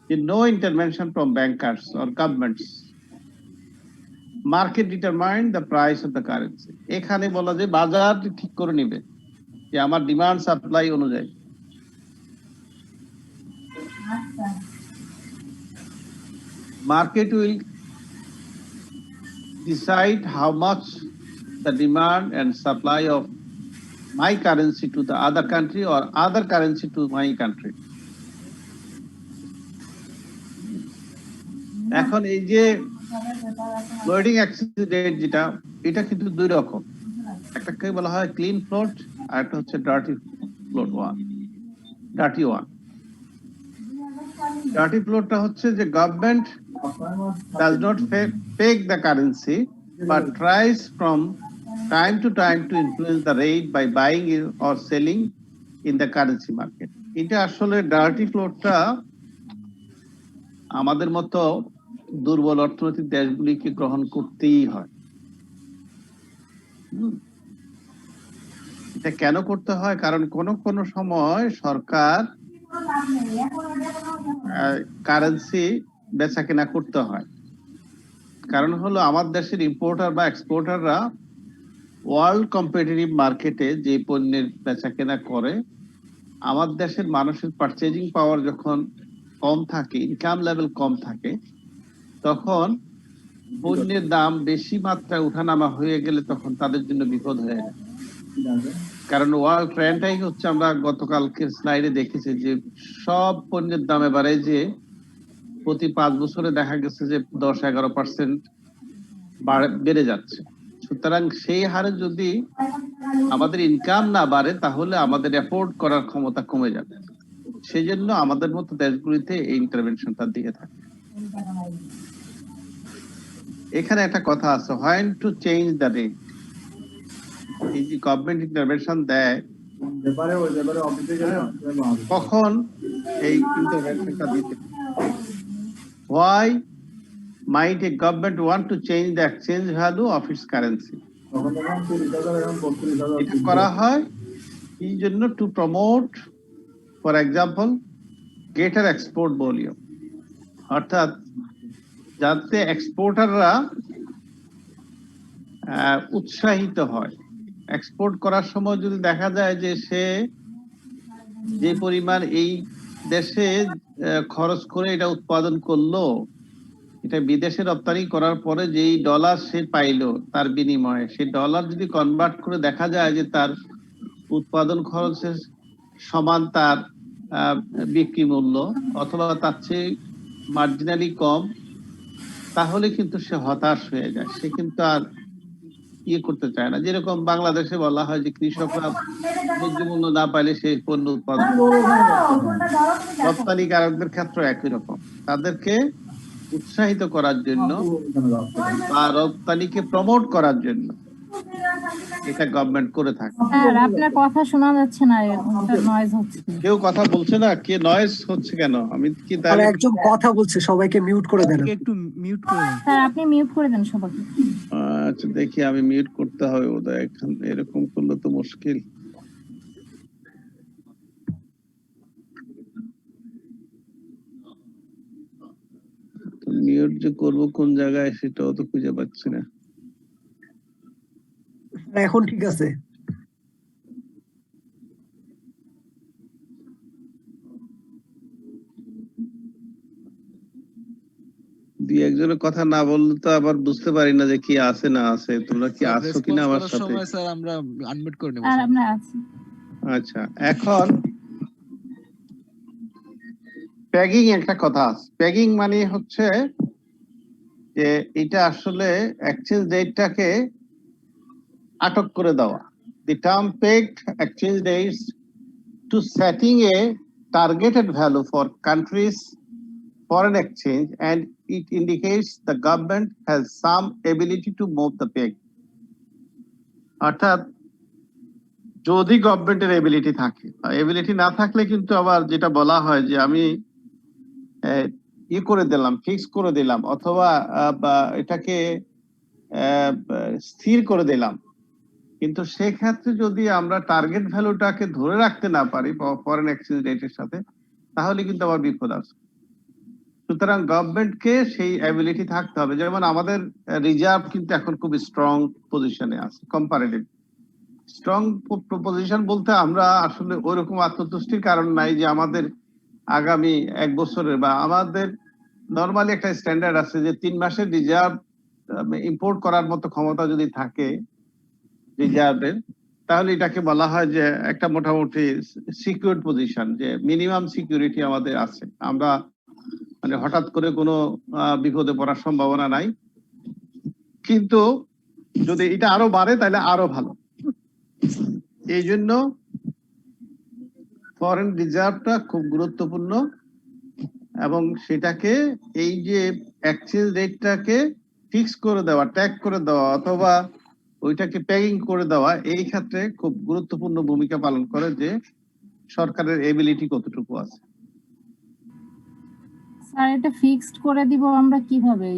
যে no intervention from bankers or governments, market determine the price of the currency. এখানে বলা যে বাজার ঠিক করে নিবে যে আমার ডিমান্ড সাপ্লাই অনুযায়ী। Market will decide how much the demand and supply of my currency to the other country or other currency to my country. এখন এই যে ফ্লোটিং এক্সচেঞ্জ রেট যেটা, এটা কিন্তু দুই রকম। একটাকে বলা হয় ক্লিন ফ্লোট, আর একটা হচ্ছে dirty float dirty one. Dirty ফ্লোটটা হচ্ছে যে government does not peg the currency but tries from time to time to influence the rate by buying or selling in the currency market. এটা আসলে dirty ফ্লোটটা আমাদের মতো দুর্বল অর্থনৈতিক দেশগুলিকে গ্রহণ করতেই হয়। এটা কেন করতে হয়? কারণ কোন সময় সরকার কারেন্সি বেচা কেনা করতে হয়। কারণ হলো আমার দেশের ইম্পোর্টার বা এক্সপোর্টাররা ওয়ার্ল্ড কম্পিটিটিভ মার্কেটে যে পণ্যের বেচা কেনা করে, আমার দেশের মানুষের পারচেজিং পাওয়ার যখন কম থাকে, ইনকাম লেভেল কম থাকে, তখন পণ্যের দাম বেশি মাত্রায় উঠানামা হয়ে গেলে তখন তাদের জন্য বিপদ হয়ে যায়। কারণ ওয়ার্ল্ড ট্রেন্ডটাই হচ্ছে, আমরা গতকালকে স্লাইডে দেখেছি যে সব পণ্যের দাম এবারে যে প্রতি 5 বছরে দেখা গেছে যে 10-11% বেড়ে যাচ্ছে। সুতরাং সেই হারে যদি আমাদের ইনকাম না বাড়ে, তাহলে আমাদের অ্যাফোর্ড করার ক্ষমতা কমে যাবে। সেই জন্য আমাদের মতো দেশগুলিতে এই ইন্টারভেনশনটা দিয়ে থাকে। এখানে একটা কথা আছে, when to change the rate. এই যে গভর্নমেন্ট ইন্টারভেনশন দেয়, কখন এই ইন্টারভেনশনটা দিতে? Why might a government want to change the exchange value of its currency? এটা করা হয় এই জন্য to promote, for example, greater export volume. অর্থাৎ যাতে এক্সপোর্টাররা উৎসাহিত হয়। এক্সপোর্ট করার সময় যদি দেখা যায় যে সে যে পরিমাণ এই দেশে খরচ করে এটা উৎপাদন করলো, এটা বিদেশে রপ্তানি করার পরে যেই ডলার সে পাইলো তার বিনিময়ে, সেই ডলার যদি কনভার্ট করে দেখা যায় যে তার উৎপাদন খরচের সমান তার বিক্রি মূল্য অথবা তার চেয়ে মার্জিনালি কম, তাহলে কিন্তু সে হতাশ হয়ে যায়। সে কিন্তু আর করতে চায় না। যেরকম বাংলাদেশে বলা হয় যে কৃষকরা ন্যায্য মূল্য না পাইলে সেই পণ্য উৎপাদন, রপ্তানিকারকদের ক্ষেত্রে একই রকম। তাদেরকে উৎসাহিত করার জন্য বা রপ্তানিকে প্রমোট করার জন্য এটা গভর্নমেন্ট করে থাকে। স্যার আপনার কথা শোনা যাচ্ছে না, নয়েজ হচ্ছে। কেউ কথা বলছে না? কে নয়েজ হচ্ছে কেন? আমি কি তাহলে একজন কথা বলছে, সবাইকে মিউট করে দেন। একটু মিউট করে দেন স্যার, আপনি মিউট করে দেন সবাইকে। আচ্ছা দেখি, আমি মিউট করতে হবে বোধহয়। এখন এরকম করলে তো মুশকিল। মিউট যে করবো কোন জায়গায় সেটাও তো খুঁজে পাচ্ছি না। এখন ঠিক আছে? একজনের কথা না বললে তো আবার বুঝতে পারি না যে কি আছে না আছে। তোমরা কি স্যার আছো কিনা রেসপন্স আমার করার সাথে? সময় স্যার আমরা আনমিউট করে নেব আর স্যার। আমরা আছি। আচ্ছা, এখন প্যাগিং একটা কথা আছে। প্যাগিং মানে হচ্ছে যে এটা আসলে এক্সচেঞ্জ রেটটাকে আটক করে দেওয়া। The term pegged exchange rates to setting a targeted value for countries' foreign exchange, and it indicates the government has some ability to move the peg. অর্থাৎ যদি গভর্নমেন্টের এবিলিটি থাকে, এবিলিটি না থাকলে কিন্তু আবার যেটা বলা হয় যে আমি করে দিলাম, ফিক্স করে দিলাম, অথবা এটাকে স্থির করে দিলাম, কিন্তু সেক্ষেত্রে যদি আমরা টার্গেট ভ্যালুটাকে ধরে রাখতে না পারি ফরেন এক্সচেঞ্জ রেটের সাথে, তাহলে কিন্তু আবার বিপদ আছে। সুতরাং গভর্নমেন্টকে সেই অ্যাবিলিটি থাকতে হবে। যেমন আমাদের রিজার্ভ কিন্তু এখন খুব স্ট্রং পজিশনে আছে, কম্পারেটিভ স্ট্রং পজিশন বলতে আমরা আসলে ওইরকম আত্মতুষ্টির কারণ নাই যে আমাদের আগামী 1 বছরের বা আমাদের নরমালি একটা স্ট্যান্ডার্ড আছে যে 3 মাসের রিজার্ভ ইম্পোর্ট করার মতো ক্ষমতা যদি থাকে রিজার্ভের, তাহলে এটাকে বলা হয় যে একটা মোটামুটি সিকিউরড পজিশন, যে মিনিমাম সিকিউরিটি আমাদের আছে। আমরা মানে হঠাৎ করে কোনো বিপদে পড়ার সম্ভাবনা নাই। কিন্তু যদি এটা আরো বাড়ে তাহলে আরো ভালো। এই জন্য ফরেন রিজার্ভটা খুব গুরুত্বপূর্ণ, এবং সেটাকে এই যে এক্সচেঞ্জ রেটটাকে ফিক্স করে দেওয়া, ট্যাগ করে দেওয়া, অথবা ওইটাকে প্যাকিং করে দেওয়া, এই ক্ষেত্রে খুব গুরুত্বপূর্ণ ভূমিকা পালন করে যে সরকারের এবিলিটি কতটুকু আছে। স্যার এটা ফিক্সড করে দিব আমরা কিভাবে?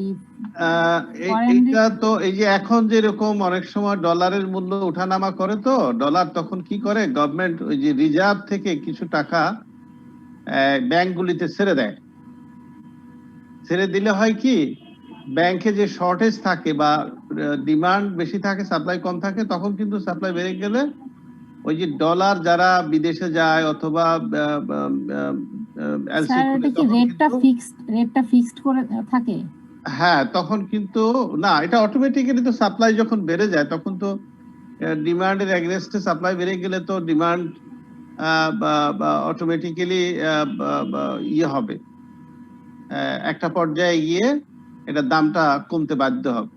এইটা তো এই যে এখন যেরকম অনেক সময় ডলারের মূল্য ওঠানামা করে, তো ডলার তখন কি করে, গভর্নমেন্ট ওই যে রিজার্ভ থেকে কিছু টাকা ব্যাংকগুলিতে ছেড়ে দেয়। ছেড়ে দিলে হয় কি, ব্যাংকে যে শর্টেজ থাকে বা ডিমান্ড বেশি থাকে, সাপ্লাই কম থাকে, তখন কিন্তু সাপ্লাই বেড়ে গেলে ওই যে ডলার যারা বিদেশে যায় অথবা স্যার এটা কি রেটটা ফিক্সড করে থাকে? হ্যাঁ, তখন কিন্তু না, এটা অটোমেটিক্যালি তো সাপ্লাই যখন বেড়ে যায় তখন তো ডিমান্ডের এগেইনস্টে সাপ্লাই বেড়ে গেলে তো ডিমান্ড অটোমেটিক্যালি ইয়ে হবে, একটা পর্যায়ে গিয়ে এটা দামটা কমতে বাধ্য হবে।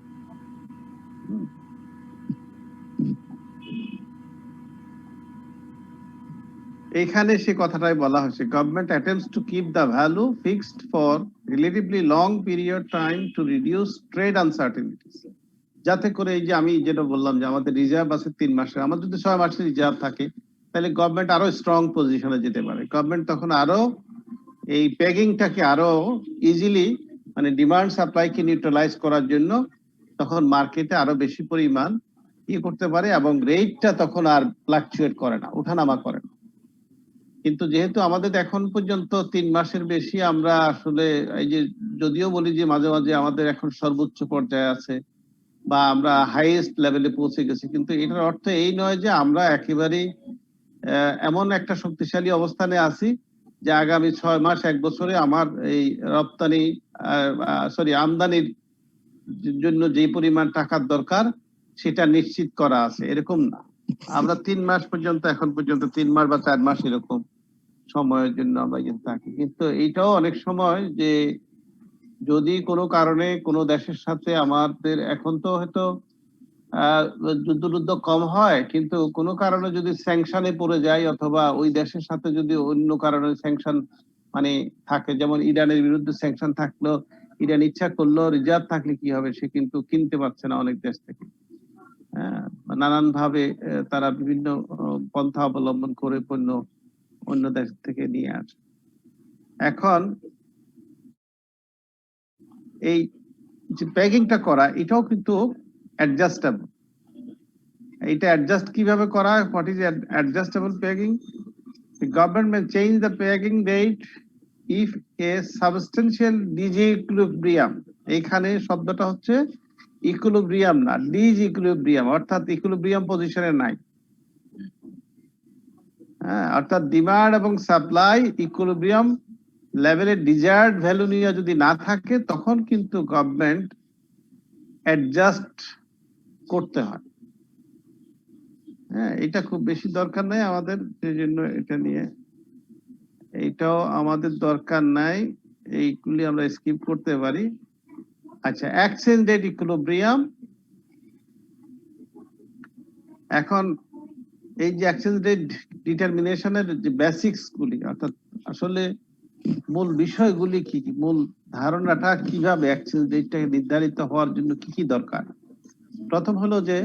এখানে সে কথাটাই বলা হয়েছে, government attempts to keep the value fixed for relatively long period time to reduce trade uncertainties, যাতে করে এই যে আমি যেটা বললাম যে আমাদের রিজার্ভ আছে 3 মাসের, আমার যদি 6 মাসের রিজার্ভ থাকে, তাহলে গভর্নমেন্ট আরো স্ট্রং পজিশনে যেতে পারে। গভর্নমেন্ট তখন আরো এই প্যাকিংটাকে আরো ইজিলি, মানে ডিমান্ড সাপ্লাইকে নিউট্রালাইজ করার জন্য তখন মার্কেটে আরো বেশি পরিমাণ করতে পারে, এবং রেটটা তখন আর ফ্লাকচুয়েট করে না, ওঠানামা করে না। কিন্তু যেহেতু আমাদের এখন পর্যন্ত 3 মাসের বেশি আমরা আসলে এই যে যদিও বলি যে মাঝে মাঝে আমাদের এখন সর্বোচ্চ পর্যায়ে আছে বা আমরা হাইয়েস্ট লেভেলে পৌঁছে গেছি, কিন্তু এটার অর্থ এই নয় যে আমরা একেবারেই এমন একটা শক্তিশালী অবস্থানে আছি যে আগামী 6 মাস 1 বছরে আমার এই রপ্তানি আমদানির জন্য যে পরিমাণ টাকার দরকার সেটা নিশ্চিত করা আছে, এরকম না। আমরা 3 মাস পর্যন্ত, এখন পর্যন্ত 3 মাস বা 4 মাস এরকম সময়ের জন্য আমরা কিন্তু থাকি। কিন্তু এইটাও অনেক সময় যে যদি কোনো কারণে কোনো দেশের সাথে আমাদের, এখন তো হয়তো যুদ্ধ কম হয়, কিন্তু কোনো কারণে যদি স্যাংশনে পড়ে যায়, অথবা ওই দেশের সাথে যদি অন্য কারণে স্যাংশন মানে থাকে, যেমন ইরানের বিরুদ্ধে স্যাংশন থাকলো, ইরান ইচ্ছা করলো রিজার্ভ থাকলে কি হবে, সে কিন্তু কিনতে পারছে না অনেক দেশ থেকে। নানান ভাবে তারা বিভিন্ন পন্থা অবলম্বন করে পণ্য অন্য দেশ থেকে নিয়ে আসে। এখন এই যে প্যাকিংটা করা, এটাও কিন্তু অ্যাডজাস্টেবল। এটা অ্যাডজাস্ট কিভাবে করা হয়? What is adjustable packing? The government may change the pegging rate if a substantial disequilibrium, এখানে শব্দটা হচ্ছে ইকুইলিব্রিয়াম না, ডিসইকুইলিব্রিয়াম, অর্থাৎ ইকুইলিব্রিয়াম পজিশনে নাই। হ্যাঁ, অর্থাৎ ডিমান্ড এবং সাপ্লাই ইকুইলিব্রিয়াম লেভেলের ডিজায়ার্ড ভ্যালু নিয়ে যদি না থাকে তখন কিন্তু গভর্নমেন্ট অ্যাডজাস্ট করতে হয়। হ্যাঁ, এটা খুব বেশি দরকার নাই আমাদের, সেই জন্য এটা নিয়ে এইটাও আমাদের দরকার নাই, এইগুলি আমরা স্কিপ করতে পারি। আচ্ছা, এক্সচেঞ্জ রেট ইকুইলিব্রিয়াম। এখন এই যে এক্সচেঞ্জ রেট ডিটারমিনেশনের যে বেসিক্স গুলি, অর্থাৎ আসলে মূল বিষয়গুলি কি কি, মূল ধারণাটা কিভাবে এক্সচেঞ্জ রেটটাকে নির্ধারিত হওয়ার জন্য কি কি দরকার। প্রথম হলো যে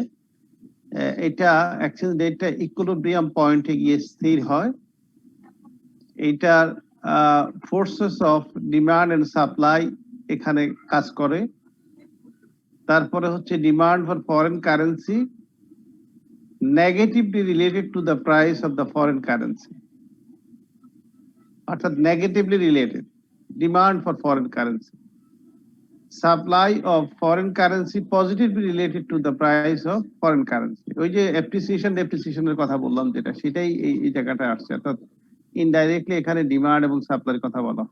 এটা এক্সচেঞ্জ রেটটা ইকুইলিব্রিয়াম পয়েন্টে গিয়ে স্থির হয়। এইটার forces of demand and supply এখানে কাজ করে। তারপরে হচ্ছে demand for foreign currency negatively related to the price of the foreign currency, অর্থাৎ negatively related demand for foreign currency. Supply of foreign currency positively related to the price of foreign currency. ওই যে appreciation ডেপ্রিসিয়েশনের কথা বললাম যেটা, সেটাই এই জায়গাটা আসছে, অর্থাৎ ইনডাইরেক্টলি এখানে ডিমান্ড এবং সাপ্লাইয়ের কথা বলা।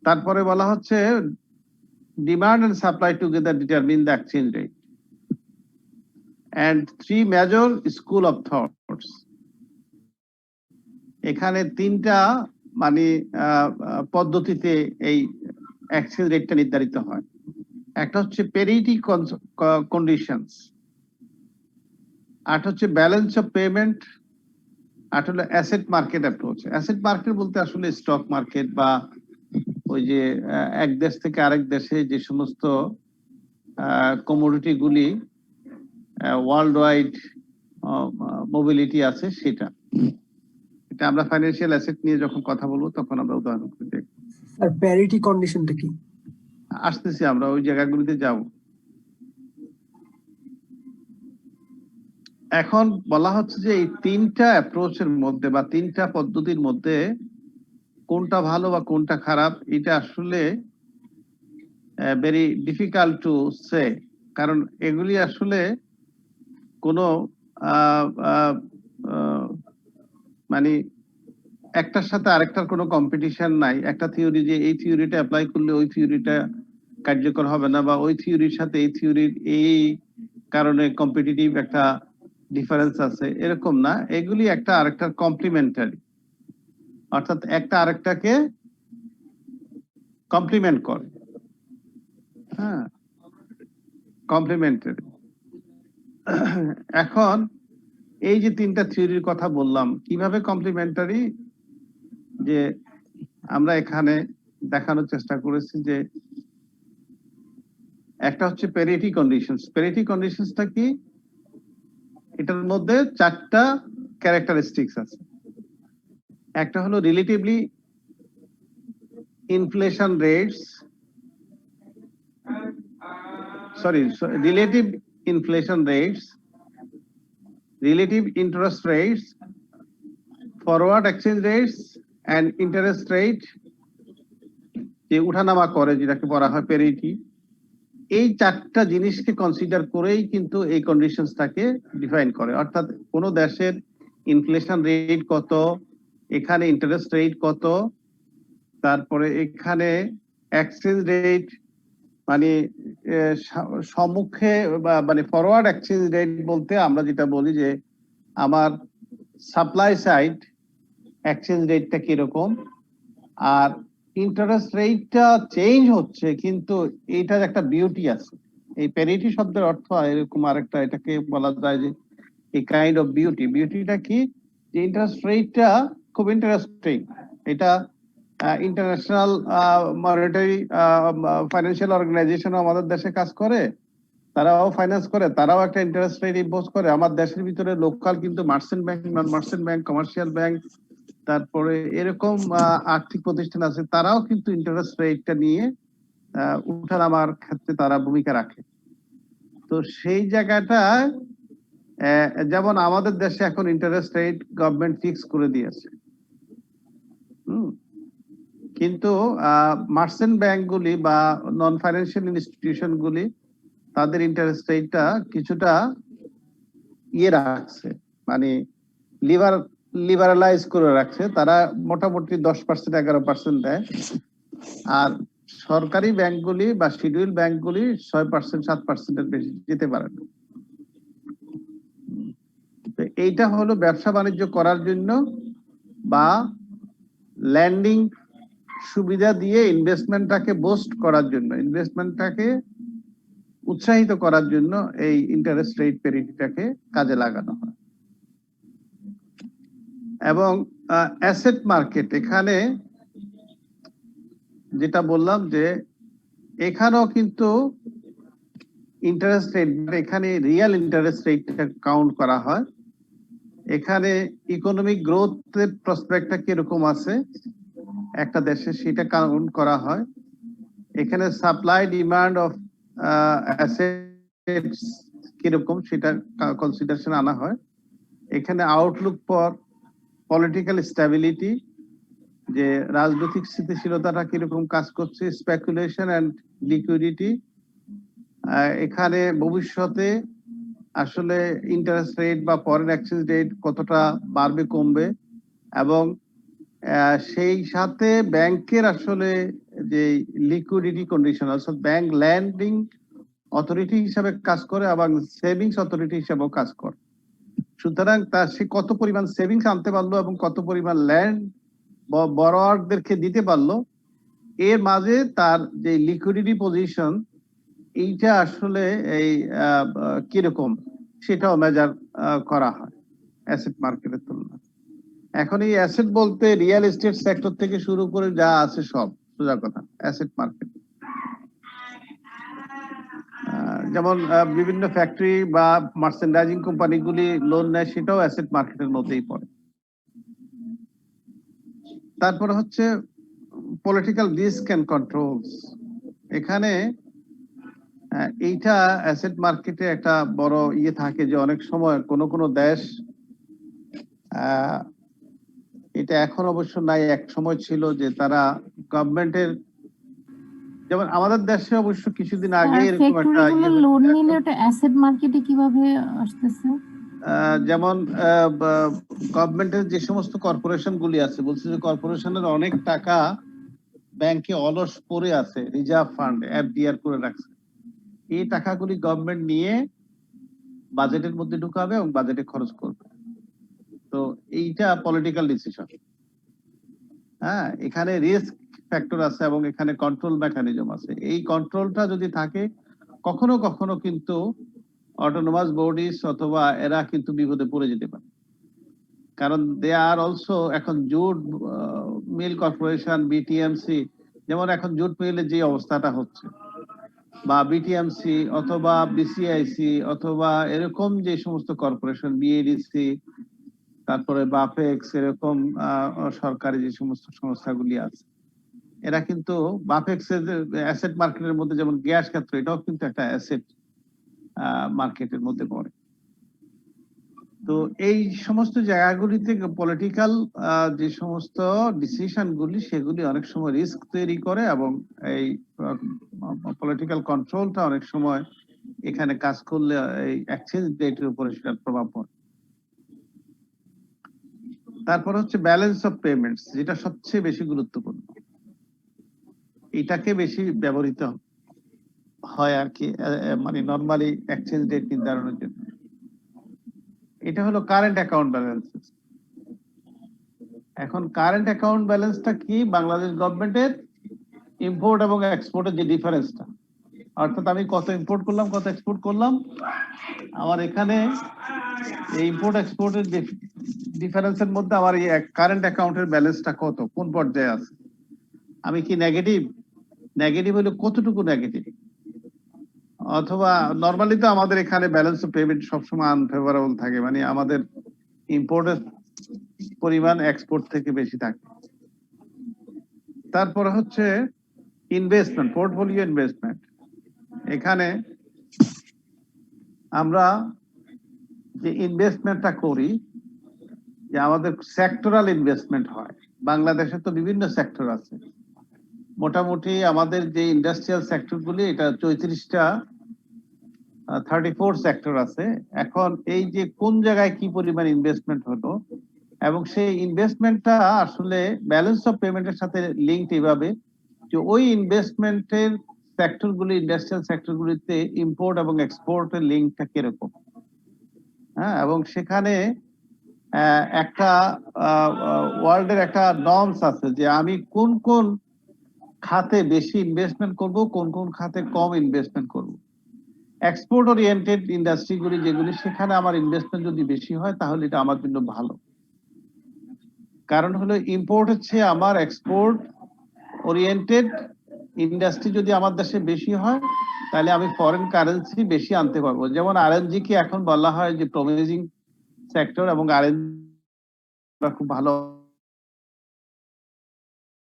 তারপরে বলা হচ্ছে demand and supply together determine the exchange rate. and three major school of thoughts, এখানে তিনটা মানে পদ্ধতিতে এই এক্সচেঞ্জ রেটটা নির্ধারিত হয়। একটা হচ্ছে প্যারিটি কন্ডিশনস, আর হচ্ছে ব্যালেন্স অফ পেমেন্ট, আর হলো asset market approach. Asset market বলতে আসলে স্টক মার্কেট বা ওই যে এক দেশ থেকে আরেক দেশে যে সমস্ত কমোডিটি গুলি ওয়ার্ল্ড ওয়াইড মোবিলিটি আছে সেটা। এটা আমরা ফাইন্যান্সিয়াল অ্যাসেট নিয়ে যখন কথা বলবো তখন আমরা উদাহরণ করে দেখব। আর প্যারিটি কন্ডিশনটা কি? আসতেছি, আমরা ওই জায়গাগুলিতে যাব। এখন বলা হচ্ছে যে এই তিনটা অ্যাপ্রোচের মধ্যে বা তিনটা পদ্ধতির মধ্যে কোনটা ভালো বা কোনটা খারাপ, এটা আসলে ভেরি ডিফিকাল্ট টু সে, কারণ এগুলি আসলে কোনো মানে একটার সাথে আরেকটার কোনো কম্পিটিশন নাই। একটা থিওরি যে এই থিওরিটা অ্যাপ্লাই করলে ওই থিওরিটা কার্যকর হবে না, বা ওই থিওরির সাথে এই থিওরির এই কারণে কম্পিটিটিভ একটা ডিফারেন্স আছে, এরকম না। এগুলি একটা আরেকটার কমপ্লিমেন্টারি, অর্থাৎ একটা আরেকটাকে কমপ্লিমেন্ট করে। হ্যাঁ, কমপ্লিমেন্টারি। এখন এই যে তিনটা থিওরির কথা বললাম কিভাবে কমপ্লিমেন্টারি, যে আমরা এখানে দেখানোর চেষ্টা করেছি যে একটা হচ্ছে প্যারিটি কন্ডিশনস। প্যারিটি কন্ডিশনসটা কি? এটার মধ্যে চারটা ক্যারেক্টারিস্টিক্স আছে। একটা হলো relatively inflation rates, relative inflation rates, relative interest rates, forward exchange rates and interest rate যে উঠানামা করে যেটাকে বলা হয় প্যারিটি। এই চারটা জিনিসকে কনসিডার করেই কিন্তু এই কন্ডিশনসটাকে ডিফাইন করে, অর্থাৎ কোন দেশের ইনফ্লেশন রেট কত, এখানে ইন্টারেস্ট রেট কত, তারপরে এখানে এক্সচেঞ্জ রেট মানে সম্মুখে মানে ফরওয়ার্ড এক্সচেঞ্জ রেট বলতে আমরা যেটা বলি যে আমার সাপ্লাই সাইড এক্সচেঞ্জ রেটটা কিরকম, আর ইন্টারেস্ট রেটটা চেঞ্জ হচ্ছে কিন্তু এইটার একটা বিউটি আছে। এই প্যারিটি শব্দের অর্থ এরকম আরেকটা, এটাকে বলা যায় যে এই কাইন্ড অফ বিউটি। বিউটিটা কি? যে ইন্টারেস্ট রেটটা খুব ইন্টারেস্টিং। এটা ইন্টারন্যাশনাল মনিটারি ফাইন্যান্সিয়াল অর্গানাইজেশন আমাদের দেশে কাজ করে, তারাও ফাইন্যান্স করে, তারাও একটা ইন্টারেস্ট রেট ইম্পোজ করে। আমার দেশের ভিতরে লোকাল কিন্তু মার্চেন্ট ব্যাংক, নন মার্চেন্ট ব্যাংক, কমার্শিয়াল ব্যাংক, তারপরে এরকম আর্থিক প্রতিষ্ঠান আছে, তারাও কিন্তু ইন্টারেস্ট রেটটা নিয়ে উঠানামার ক্ষেত্রে তারা ভূমিকা রাখে। তো সেই জায়গাটায় যেমন আমাদের দেশে এখন ইন্টারেস্ট রেট গভর্নমেন্ট ফিক্স করে দিয়েছে, কিন্তু মার্চেন্ট ব্যাংকগুলি বা নন ফাইন্যান্সিয়াল ইনস্টিটিউশন গুলি তাদের ইন্টারেস্ট রেটটা কিছুটা ইয়ে রাখছে, মানে লিভার লিবারালাইজ করে রাখছে, তারা মোটামুটি 10% 11% দেয়, আর সরকারি ব্যাংকগুলি বা শিডিউল ব্যাংকগুলি 6% 7%-এর বেশি যেতে পারে না। তো এইটা হলো ব্যবসা বাণিজ্য করার জন্য বা ল্যান্ডিং সুবিধা দিয়ে ইনভেস্টমেন্টটাকে বুস্ট করার জন্য, ইনভেস্টমেন্টটাকে উৎসাহিত করার জন্য এই ইন্টারেস্ট রেট প্যারিটিটাকে কাজে লাগানো হয়। এবং অ্যাসেট মার্কেট, এখানে যেটা বললাম যে এখানেও কিন্তু ইন্টারেস্ট রেট, এখানে রিয়েল ইন্টারেস্ট রেটটা কাউন্ট করা হয়। এখানে ইকোনমিক গ্রোথের প্রসপেক্টটা কিরকম আছে একটা দেশে সেটা কাউন্ট করা হয়। এখানে সাপ্লাই ডিমান্ড অফ অ্যাসেটস কিরকম সেটা কনসিডারেশন আনা হয়। এখানে আউটলুক ফর পলিটিক্যাল স্টেবিলিটি, যে রাজনৈতিক স্থিতিশীলতাটা কিরকম কাজ করছে, স্পেকুলেশন এন্ড লিকুইডিটি, এখানে ভবিষ্যতে আসলে ইন্টারেস্ট রেট বা ফরেন এক্সচেঞ্জ রেট কতটা বাড়বে কমবে, এবং সেই সাথে ব্যাংকের আসলে যে লিকুইডিটি কন্ডিশন, অর্থাৎ ব্যাংক ল্যান্ডিং অথরিটি হিসাবে কাজ করে এবং সেভিংস অথরিটি হিসাবেও কাজ করে। সুতরাং তার সে কত পরিমাণ সেভিংস আনতে পারলো এবং কত পরিমাণ ল্যান্ড বড়োয়ারদেরকে দিতে পারলো, এর মাঝে তার যে লিকুইডিটি পজিশন এইটা আসলে এই কিরকম সেটাও মেজার করা হয় অ্যাসেট মার্কেটের তুলনায়। এখন এই অ্যাসেট বলতে রিয়েল এস্টেট সেক্টর থেকে শুরু করে যা আছে সব সোজা কথা অ্যাসেট মার্কেট। যেমন বিভিন্ন ফ্যাক্টরি বা মার্চেন্ডাইজিং কোম্পানিগুলি লোন নেয়, সেটাও অ্যাসেট মার্কেটের মধ্যেই পড়ে। তারপরে হচ্ছে পলিটিক্যাল রিস্ক এন্ড কন্ট্রোলস। এখানে এইটা অ্যাসেট মার্কেটে একটা বড় ইয়ে থাকে যে অনেক সময় কোনো দেশ, এটা এখন অবশ্য নাই, এক সময় ছিল যে তারা গভর্নমেন্টের, যেমন আমাদের দেশে অবশ্য কিছুদিন আগে এরকম একটা লোন নিলে ওটা অ্যাসেট মার্কেটে কিভাবে আসতেছে? যেমন গভর্নমেন্টের যে সমস্ত কর্পোরেশন গুলি আছে, বলছে যে কর্পোরেশনের অনেক টাকা ব্যাংকে অলস পড়ে আছে, রিজার্ভ ফান্ড এফডিআর করে রাখছে, এই টাকাগুলি গভর্নমেন্ট নিয়ে বাজেটের মধ্যে ঢুকাবে এবং বাজেটে খরচ করবে। তো এইটা পলিটিক্যাল ডিসিশন। হ্যাঁ, এখানে রিস্ক ফ্যাক্টর আছে এবং এখানে কন্ট্রোল মেকানিজম আছে। এই কন্ট্রোলটা যদি থাকে, কখনো কখনো কিন্তু অটোনোমাস বডিজ অথবা এরা কিন্তু বিপদে পড়ে যেতে পারে, কারণ দে আর অলসো এখন জুট মিল কর্পোরেশন, বিটিএমসি, যেমন এখন জুট মিলের যে অবস্থাটা হচ্ছে, বা বিটিএমসি অথবা বিসিআইসি অথবা এরকম যে সমস্ত কর্পোরেশন, বিএডিসি, তারপরে বাফেক্স, এরকম সরকারি যে সমস্ত সংস্থাগুলি আছে, এরা কিন্তু বাফেক্স এর অ্যাসেট মার্কেটের মধ্যে, যেমন গ্যাস ক্ষেত্র, এটাও কিন্তু একটা অ্যাসেট মার্কেটের মধ্যে পড়ে। তো এই সমস্ত জায়গাগুলিতে পলিটিক্যাল যে সমস্ত ডিসিশন গুলি, সেগুলি অনেক সময় রিস্ক তৈরি করে এবং এই পলিটিক্যাল কন্ট্রোলটা অনেক সময় এখানে কাজ করলে এই এক্সচেঞ্জ রেটের উপরে সেটার প্রভাব পড়ে। তারপর হচ্ছে ব্যালেন্স অফ পেমেন্টস, যেটা সবচেয়ে বেশি গুরুত্বপূর্ণ, এটাকে বেশি ব্যবহৃত হয় আর কি, মানে নরমালি এক্সচেঞ্জ রেট নির্ধারণের জন্য। এটা হলো কারেন্ট অ্যাকাউন্ট ব্যালেন্স। এখন কারেন্ট অ্যাকাউন্ট ব্যালেন্সটা কি? বাংলাদেশ গভর্নমেন্টের ইম্পোর্ট এবং এক্সপোর্টের যে ডিফারেন্সটা, অর্থাৎ আমি কত ইম্পোর্ট করলাম কত এক্সপোর্ট করলাম, আমার এখানে এই ইম্পোর্ট এক্সপোর্টের ডিফারেন্সের মধ্যে আমার এই কারেন্ট অ্যাকাউন্টের ব্যালেন্সটা কত, কোন পর্যায়ে আছে, আমি কি নেগেটিভ, নেগেটিভ হলে কতটুকু নেগেটিভ, অথবা নরমালি তো আমাদের এখানে ব্যালেন্স অফ পেমেন্ট সবসময় আনফেভারেবল থাকে, মানে আমাদের ইম্পোর্টের পরিমাণ এক্সপোর্ট থেকে বেশি থাকে। তারপরে হচ্ছে ইনভেস্টমেন্ট, পোর্টফোলিও ইনভেস্টমেন্ট। এখানে আমরা যে ইনভেস্টমেন্টটা করি, যে আমাদের সেক্টরাল ইনভেস্টমেন্ট হয়, বাংলাদেশে তো বিভিন্ন সেক্টর আছে, মোটামুটি আমাদের যে ইন্ডাস্ট্রিয়াল সেক্টরগুলি, এটা 34 সেক্টর আছে। এখন এই যে কোন জায়গায় কি পরিমাণ ইনভেস্টমেন্ট হলো, এবং সেই ইনভেস্টমেন্টটা আসলে ব্যালেন্স অফ পেমেন্টের সাথে লিঙ্কড এইভাবে যে ওই ইনভেস্টমেন্টের সেক্টরগুলি, ইন্ডাস্ট্রিয়াল সেক্টরগুলিতে ইম্পোর্ট এবং এক্সপোর্টের লিঙ্কটা কিরকম। হ্যাঁ, এবং সেখানে একটা ওয়ার্ল্ডের একটা নর্মস আছে যে আমি কোন কোন খাতে বেশি ইনভেস্টমেন্ট করব, কোন কোন খাতে কম ইনভেস্টমেন্ট করব। এক্সপোর্ট ওরিয়েন্টেড ইন্ডাস্ট্রিগুলি যেগুলি, সেখানে আমার ইনভেস্টমেন্ট যদি বেশি হয় তাহলে এটা আমার জন্য ভালো। কারণ হলো ইম্পোর্ট হচ্ছে আমার এক্সপোর্ট ওরিয়েন্টেড ইন্ডাস্ট্রি যদি আমার দেশে বেশি হয় তাহলে আমি ফরেন কারেন্সি বেশি আনতে পারবো। যেমন আরএনজি কে এখন বলা হয় যে প্রমিজিং সেক্টর, এবং আরএনজি খুব ভালো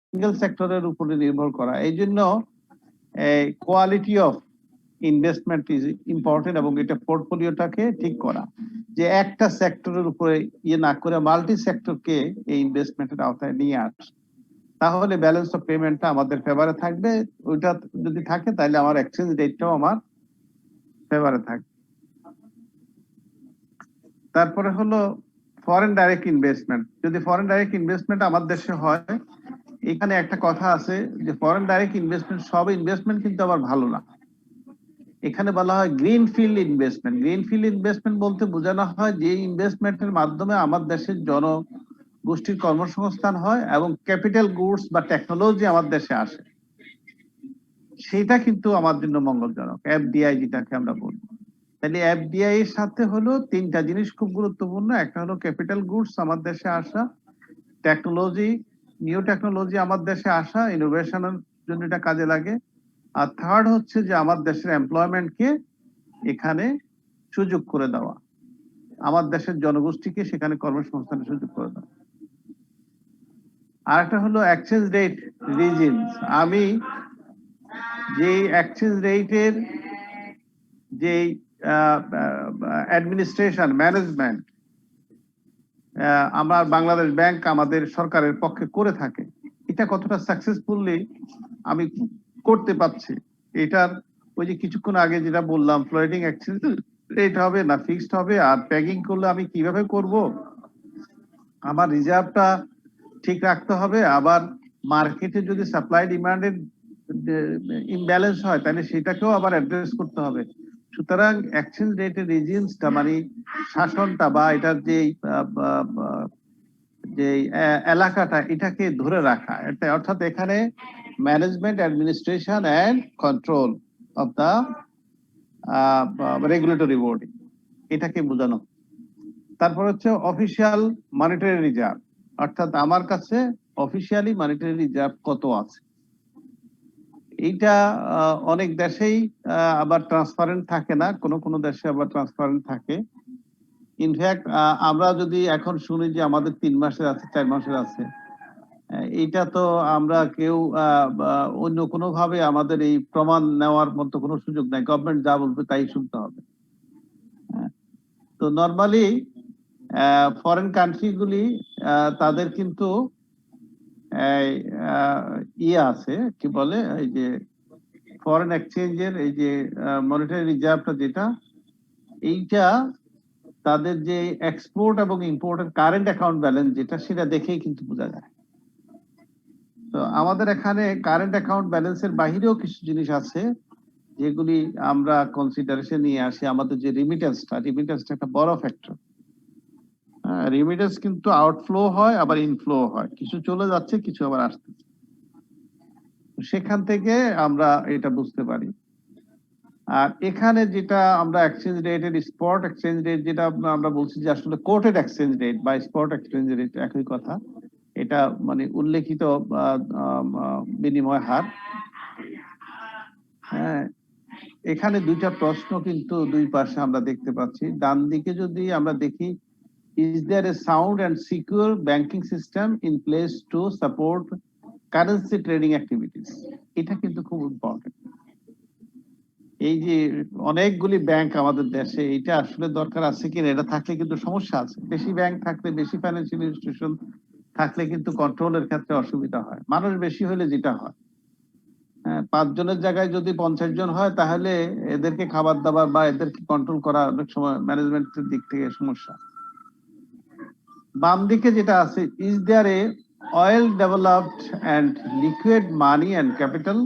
সিঙ্গেল সেক্টরের উপরে নির্ভর করা। এই জন্য quality of investment is important, এবং এটা পোর্টফোলিওটাকে ঠিক করা যে একটা সেক্টরের উপরে ইয়ে না করে মাল্টি সেক্টরকে এই ইনভেস্টমেন্টের আওতায় নিয়ে আসে, তাহলে ব্যালেন্স অফ পেমেন্টটা আমাদের ফেভারে থাকবে। ওইটা যদি থাকে তাহলে আমার এক্সচেঞ্জ রেটটাও আমার ফেভারে থাকবে। তারপরে হলো ফরেন ডাইরেক্ট ইনভেস্টমেন্ট। যদি ফরেন ডাইরেক্ট ইনভেস্টমেন্ট আমার দেশে হয়, এখানে একটা কথা আছে যে ফরেন ডাইরেক্ট ইনভেস্টমেন্ট, সব ইনভেস্টমেন্ট কিন্তু আবার ভালো না। এখানে বলা হয় green field investment. Green field investment বলতে বোঝানো হয় যে ইনভেস্টমেন্টের মাধ্যমে আমার দেশের জনগোষ্ঠীর কর্মসংস্থান হয় এবং ক্যাপিটাল গুডস বা টেকনোলজি আমার দেশে আসে, সেটা কিন্তু আমার জন্য মঙ্গলজনক। এফডিআই যেটাকে আমরা বলি, তাহলে এফডিআই এর সাথে হলো তিনটা জিনিস খুব গুরুত্বপূর্ণ। একটা হলো ক্যাপিটাল গুডস আমার দেশে আসা, টেকনোলজি, নিউ টেকনোলজি আমার দেশে আসা, ইনোভেশনের জন্য এটা কাজে লাগে, আর থার্ড হচ্ছে যে আমার দেশের এমপ্লয়মেন্টকে এখানে সুযোগ করে দেওয়া, আমার দেশের জনগোষ্ঠীকে সেখানে কর্মসংস্থানের সুযোগ করে দেওয়া। আর একটা হলো এক্সচেঞ্জ রেট রিজিমস। আমি যে এক্সচেঞ্জ রেটের যে অ্যাডমিনিস্ট্রেশন ম্যানেজমেন্ট আমার বাংলাদেশ ব্যাংক আমাদের সরকারের পক্ষে করে থাকে, এটা কতটা সাকসেসফুলি আমি করতে পারছি, এটার ওই যে কিছুক্ষণ আগে যেটা বললাম ফ্লোটিং এক্সচেঞ্জ রেট হবে না ফিক্সড হবে, আর প্যাকিং করলে আমি কিভাবে করব, আমার রিজার্ভটা ঠিক রাখতে হবে, আবার মার্কেটে যদি সাপ্লাই ডিমান্ডের ইমব্যালেন্স হয় তাহলে সেটাকেও আবার অ্যাড্রেস করতে হবে। সুতরাং এক্সচেঞ্জ রেটের রিজিমসটা মানে শাসনটা বা এটার যে এলাকাটা, এটাকে ধরে রাখা, অর্থাৎ এখানে management, administration and control of the regulatory body, এটাকে বোঝানো। তারপর হচ্ছে অফিসিয়াল মনিটারি রিজার্ভ, অর্থাৎ আমার কাছে অফিসিয়ালি মনিটারি রিজার্ভ কত আছে। এইটা অনেক দেশেই আবার ট্রান্সপারেন্ট থাকে না, কোন কোন দেশে আবার ট্রান্সপারেন্ট থাকে। ইনফ্যাক্ট আমরা যদি এখন শুনি যে আমাদের 3 মাসের আছে, 4 মাসের আছে, এটা তো আমরা কেউ অন্য কোনো ভাবে আমাদের এই প্রমাণ নেওয়ার মতো কোনো সুযোগ নাই, গভর্নমেন্ট যা বলবে তাই শুনতে হবে। তো নরমালি ফরেন কান্ট্রিগুলি তাদের কিন্তু ইয়ে আছে, কি বলে, এই যে ফরেন এক্সচেঞ্জের এই যে মনিটারি রিজার্ভটা যেটা, এইটা তাদের যে এক্সপোর্ট এবং ইম্পোর্টের কারেন্ট অ্যাকাউন্ট ব্যালেন্স যেটা, সেটা দেখেই কিন্তু বোঝা যায়। তো আমাদের এখানে কারেন্ট অ্যাকাউন্ট ব্যালেন্সের বাহিরেও কিছু জিনিস আছে যেগুলি আমরা কনসিডারেশন নিয়ে আসি। আমাদের যে রিমিটেন্সটা একটা বড় ফ্যাক্টর। রিমিটেন্স কিন্তু আউটফ্লো হয় আবার ইনফ্লো হয়, কিছু চলে যাচ্ছে কিছু আবার আসতেছে, সেখান থেকে আমরা এটা বুঝতে পারি। আর এখানে যেটা আমরা এক্সচেঞ্জ রেটের স্পট এক্সচেঞ্জ রেট যেটা আমরা বলছি যে আসলে কোটেড এক্সচেঞ্জ রেট বা স্পট এক্সচেঞ্জ রেট একই কথা, এটা মানে উল্লেখিত বিনিময় হার। হ্যাঁ, এখানে দুইটা প্রশ্ন কিন্তু দুই পাশে আমরা দেখতে পাচ্ছি। ডান দিকে যদি আমরা দেখি, is there a sound and secure banking system in place to support currency trading activities? এটা কিন্তু খুব ইম্পর্টেন্ট। এই যে অনেকগুলি ব্যাংক আমাদের দেশে, এটা আসলে দরকার আছে কিনা, এটা থাকলে কিন্তু সমস্যা আছে। বেশি ব্যাংক থাকলে, বেশি ফাইন্যান্সিয়াল ইনস্টিটিউশন থাকলে কিন্তু কন্ট্রোলের ক্ষেত্রে অসুবিধা হয়। মানুষ বেশি হলে যেটা হয়, 5 জনের জায়গায় যদি 50 জন হয় তাহলে এদেরকে খাবার দাবার বা এদেরকে কন্ট্রোল করা অনেক সময় ম্যানেজমেন্টের দিক থেকে সমস্যা। বাম দিকে যেটা আছে, is there a oil developed and liquid money and capital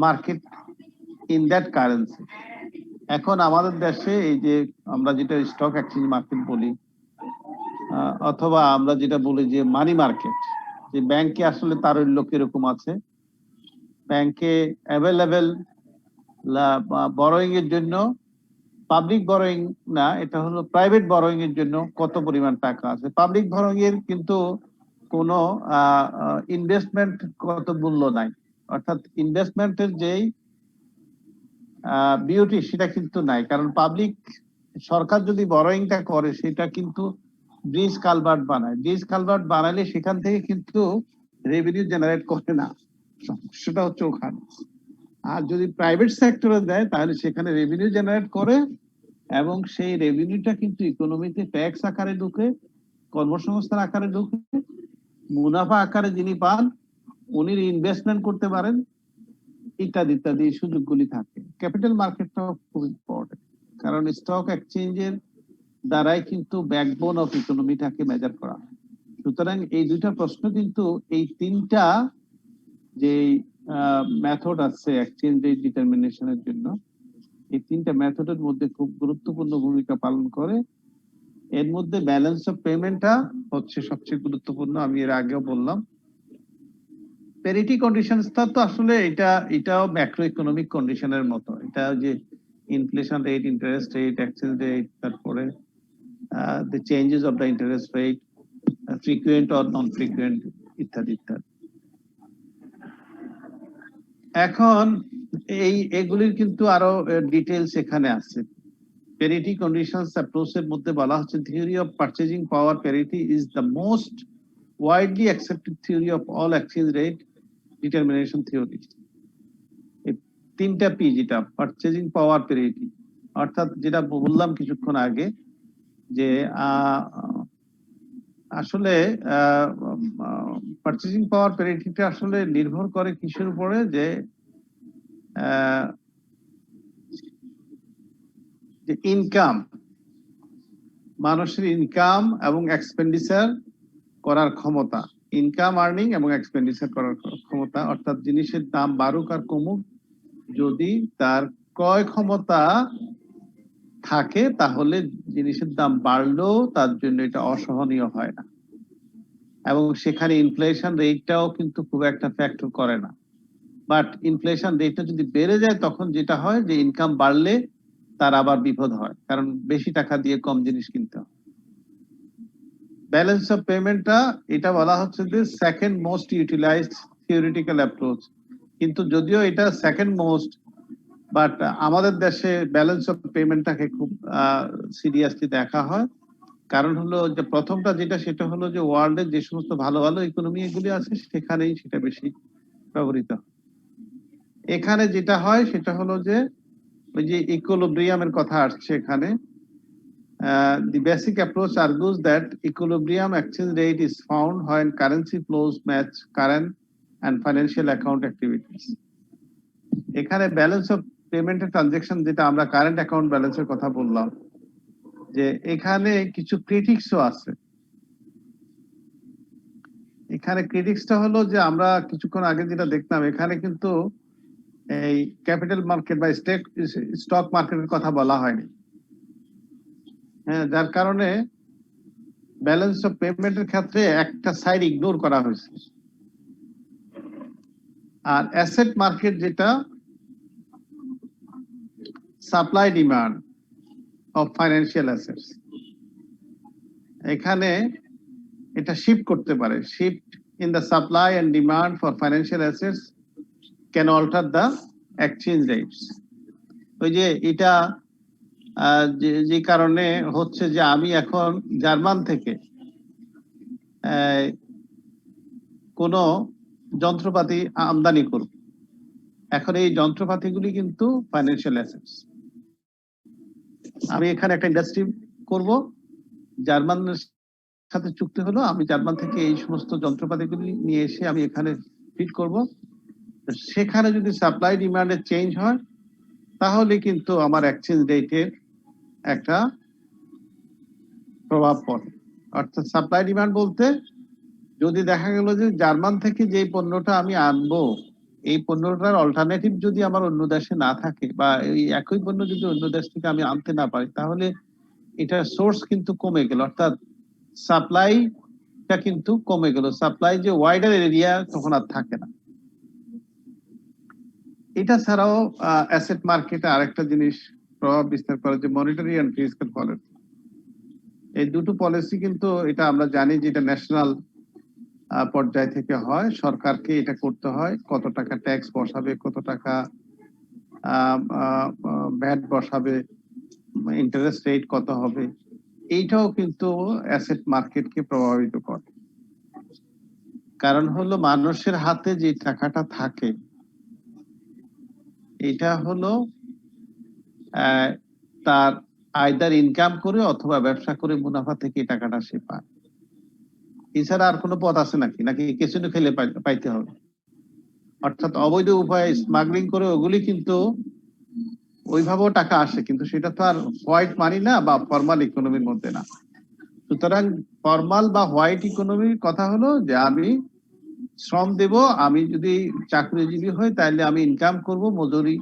market in that currency? এখন আমাদের দেশে এই যে আমরা যেটা স্টক এক্সচেঞ্জ মার্কেট বলি, অথবা আমরা যেটা বলি যে মানি মার্কেট, যে ব্যাংকে আসলে তারল্য কিরকম আছে, ব্যাংকে অ্যাভেলেবেল বরোয়িং এর জন্য, পাবলিক বরোয়িং না, এটা হলো প্রাইভেট বরোয়িং এর জন্য কত পরিমাণ টাকা আছে। পাবলিক বরোয়িং এর কিন্তু কোনো ইনভেস্টমেন্ট কত মূল্য নাই, অর্থাৎ ইনভেস্টমেন্টের যেই বিউটি সেটা কিন্তু নাই, কারণ পাবলিক সরকার যদি বরোয়িংটা করে সেটা কিন্তু ব্রিজ কালভার্ট বানায়, ব্রিজ কালভার্ট বানালে সেখান থেকে কিন্তু রেভিনিউ জেনারেট করে না, সমস্যাটা হচ্ছে ওখানে। আর যদি প্রাইভেট সেক্টরে দেয় তাহলে সেখানে রেভিনিউ জেনারেট করে, এবং সেই রেভিনিউটা কিন্তু ইকোনমিতে ট্যাক্স আকারে ঢুকে, কর্মসংস্থান আকারে ঢুকে, মুনাফা আকারে যিনি পান উনি ইনভেস্টমেন্ট করতে পারেন, ইত্যাদি ইত্যাদি সুযোগগুলি থাকে। ক্যাপিটাল মার্কেটটাও খুব ইম্পর্টেন্ট, কারণ স্টক এক্সচেঞ্জের দ্বারাই কিন্তু ব্যাকবোন অফ ইকোনমিটাকে মেজার করা হয়। সুতরাং এই দুইটা প্রশ্ন কিন্তু, এই তিনটা যে মেথড আছে এক্সচেঞ্জ রেট ডিটারমিনেশনের জন্য, এই তিনটা মেথডের মধ্যে খুব গুরুত্বপূর্ণ ভূমিকা পালন করে। এর মধ্যে ব্যালেন্স অফ পেমেন্টটা হচ্ছে সবচেয়ে গুরুত্বপূর্ণ, আমি এর আগেও বললাম। প্যারিটি কন্ডিশনসটা তো আসলে এটাও ম্যাক্রো ইকোনমিক কন্ডিশনের মতো, এটা যে inflation rate, interest rate, exchange rate, তারপরে the changes of the interest rate, frequent or non-frequent, ইত্যাদি ইত্যাদি। এখন এগুলির কিন্তু আরো ডিটেইলস এখানে আছে। প্যারিটি কন্ডিশনস অ্যাপ্রোচের মধ্যে বলা হচ্ছে, theory of purchasing power parity is the most widely accepted theory of all exchange rate determination theories. এই তিনটা পি, যেটা পারচেজিং পাওয়ার প্যারিটি, অর্থাৎ যেটা বললাম কিছুক্ষণ আগে, যে আসলে পারচেজিং পাওয়ার প্যারিটিটা আসলে নির্ভর করে কিসের উপরে, যে ইনকাম, মানুষের ইনকাম এবং এক্সপেন্ডিচার করার ক্ষমতা, ইনকাম আর্নিং এবং এক্সপেন্ডিচার করার ক্ষমতা, অর্থাৎ জিনিসের দাম বাড়ুক আর কমুক, যদি তার ক্রয় ক্ষমতা থাকে তাহলে জিনিসের দাম বাড়লেও তার জন্য এটা অসহনীয় হয় না, এবং সেখানে ইনফ্লেশন রেটটাও কিন্তু খুব একটা ফ্যাক্টর করে না। বাট ইনফ্লেশন রেটটা যদি বেড়ে যায় তখন যেটা হয় যে ইনকাম বাড়লে তার আবার বিপদ হয়, কারণ বেশি টাকা দিয়ে কম জিনিস কিনতে হয়। ব্যালেন্স অফ পেমেন্টটা, এটা বলা হচ্ছে যে second most utilised theoretical approach, কিন্তু যদিও এটা সেকেন্ড মোস্ট, বাট আমাদের দেশে ব্যালেন্স অফ পেমেন্টটাকে খুব সিরিয়াসলি দেখা হয়। কারণ হলো যে প্রথমটা যেটা, সেটা হলো যে ওয়ার্ল্ডের যে সমস্ত ভালো ভালো ইকোনমি এগুলি আছে সেখানেই সেটা বেশি ব্যবহৃত হয়। এখানে যেটা হয় সেটা হলো যে ওই যে ইকুইলিব্রিয়ামের কথা আসছে এখানে। The basic approach argues that equilibrium exchange rate is found when currency flows match current and financial account activities. এখানে ব্যালেন্স অফ পেমেন্টের ট্রানজাকশন, যেটা আমরা কারেন্ট অ্যাকাউন্ট ব্যালেন্সের কথা বললাম, যে এখানে কিছু ক্রিটিক্সও আছে। এখানে ক্রিটিক্সটা হলো যে আমরা কিছুক্ষণ আগে যেটা দেখলাম, এখানে কিন্তু এই ক্যাপিটাল মার্কেট বা স্টক মার্কেটের কথা বলা হয়নি, হ্যাঁ, যার কারণে ব্যালেন্স অফ পেমেন্টের ক্ষেত্রে একটা সাইড ইগনোর করা হয়েছে। আর অ্যাসেট মার্কেট, যেটা supply demand of financial assets, এখানে এটা শিফট করতে পারে। Shift in the supply and demand for financial assets can alter the exchange rates. ওই যে এটা যে কারণে হচ্ছে যে আমি এখন জার্মান থেকে কোনো যন্ত্রপাতি আমদানি করব, এখন এই যন্ত্রপাতিগুলি কিন্তু ফাইন্যান্সিয়াল অ্যাসেটস। আমি এখানে একটা ইন্ডাস্ট্রি করব, জার্মানের সাথে চুক্তি হলো, আমি জার্মান থেকে এই সমস্ত যন্ত্রপাতিগুলি নিয়ে এসে আমি এখানে ফিট করব। সেখানে যদি সাপ্লাই ডিমান্ডের চেঞ্জ হয় তাহলে কিন্তু আমার এক্সচেঞ্জ রেটের একটা প্রভাব পড়ে। অর্থাৎ সাপ্লাই ডিমান্ড বলতে যদি দেখা গেল যে জার্মান থেকে যে পণ্যটা আমি আনবো, এই পণ্যটার অল্টারনেটিভ যদি আমার অন্য দেশে না থাকে, বা এই একই পণ্য যদি অন্য দেশ থেকে আমি আনতে না পারি, তাহলে এটার সোর্স কিন্তু কমে গেল, অর্থাৎ সাপ্লাইটা কিন্তু কমে গেল। সাপ্লাই যে ওয়াইডার এরিয়া তখন আর থাকে না। এটা ছাড়াও অ্যাসেট মার্কেটে আরেকটা জিনিস প্রভাব বিস্তার করে, যে মনিটারি অ্যান্ড ফিসক্যাল পলিসি। এই দুটো পলিসি কিন্তু এটা আমরা জানি যে এটা ন্যাশনাল পর্যায় থেকে হয়, সরকারকে এটা করতে হয়, কত টাকা ট্যাক্স বসাবে, কত টাকা ভ্যাট বসাবে, ইন্টারেস্ট রেট কত হবে, এইটাও কিন্তু অ্যাসেট মার্কেটকে প্রভাবিত করে। কারণ হলো মানুষের হাতে যে টাকাটা থাকে, এটা হলো তার আইদার ইনকাম করে অথবা ব্যবসা করে মুনাফা থেকে এই টাকাটা সে পায়। এছাড়া আর কোনো পথ আছে নাকি, নাকি কিছু খেলে পাইতে হবে? অর্থাৎ অবৈধ উপায়ে স্মাগলিং করে ওগুলি কিন্তু ওইভাবেও টাকা আসে, কিন্তু সেটা তো আর হোয়াইট মানি না বা ফর্মাল ইকোনমির মধ্যে না। সুতরাং ফর্মাল বা হোয়াইট ইকোনমির কথা হলো যে আমি শ্রম দেব, আমি যদি চাকরিজীবী হই তাহলে আমি ইনকাম করব, মজুরি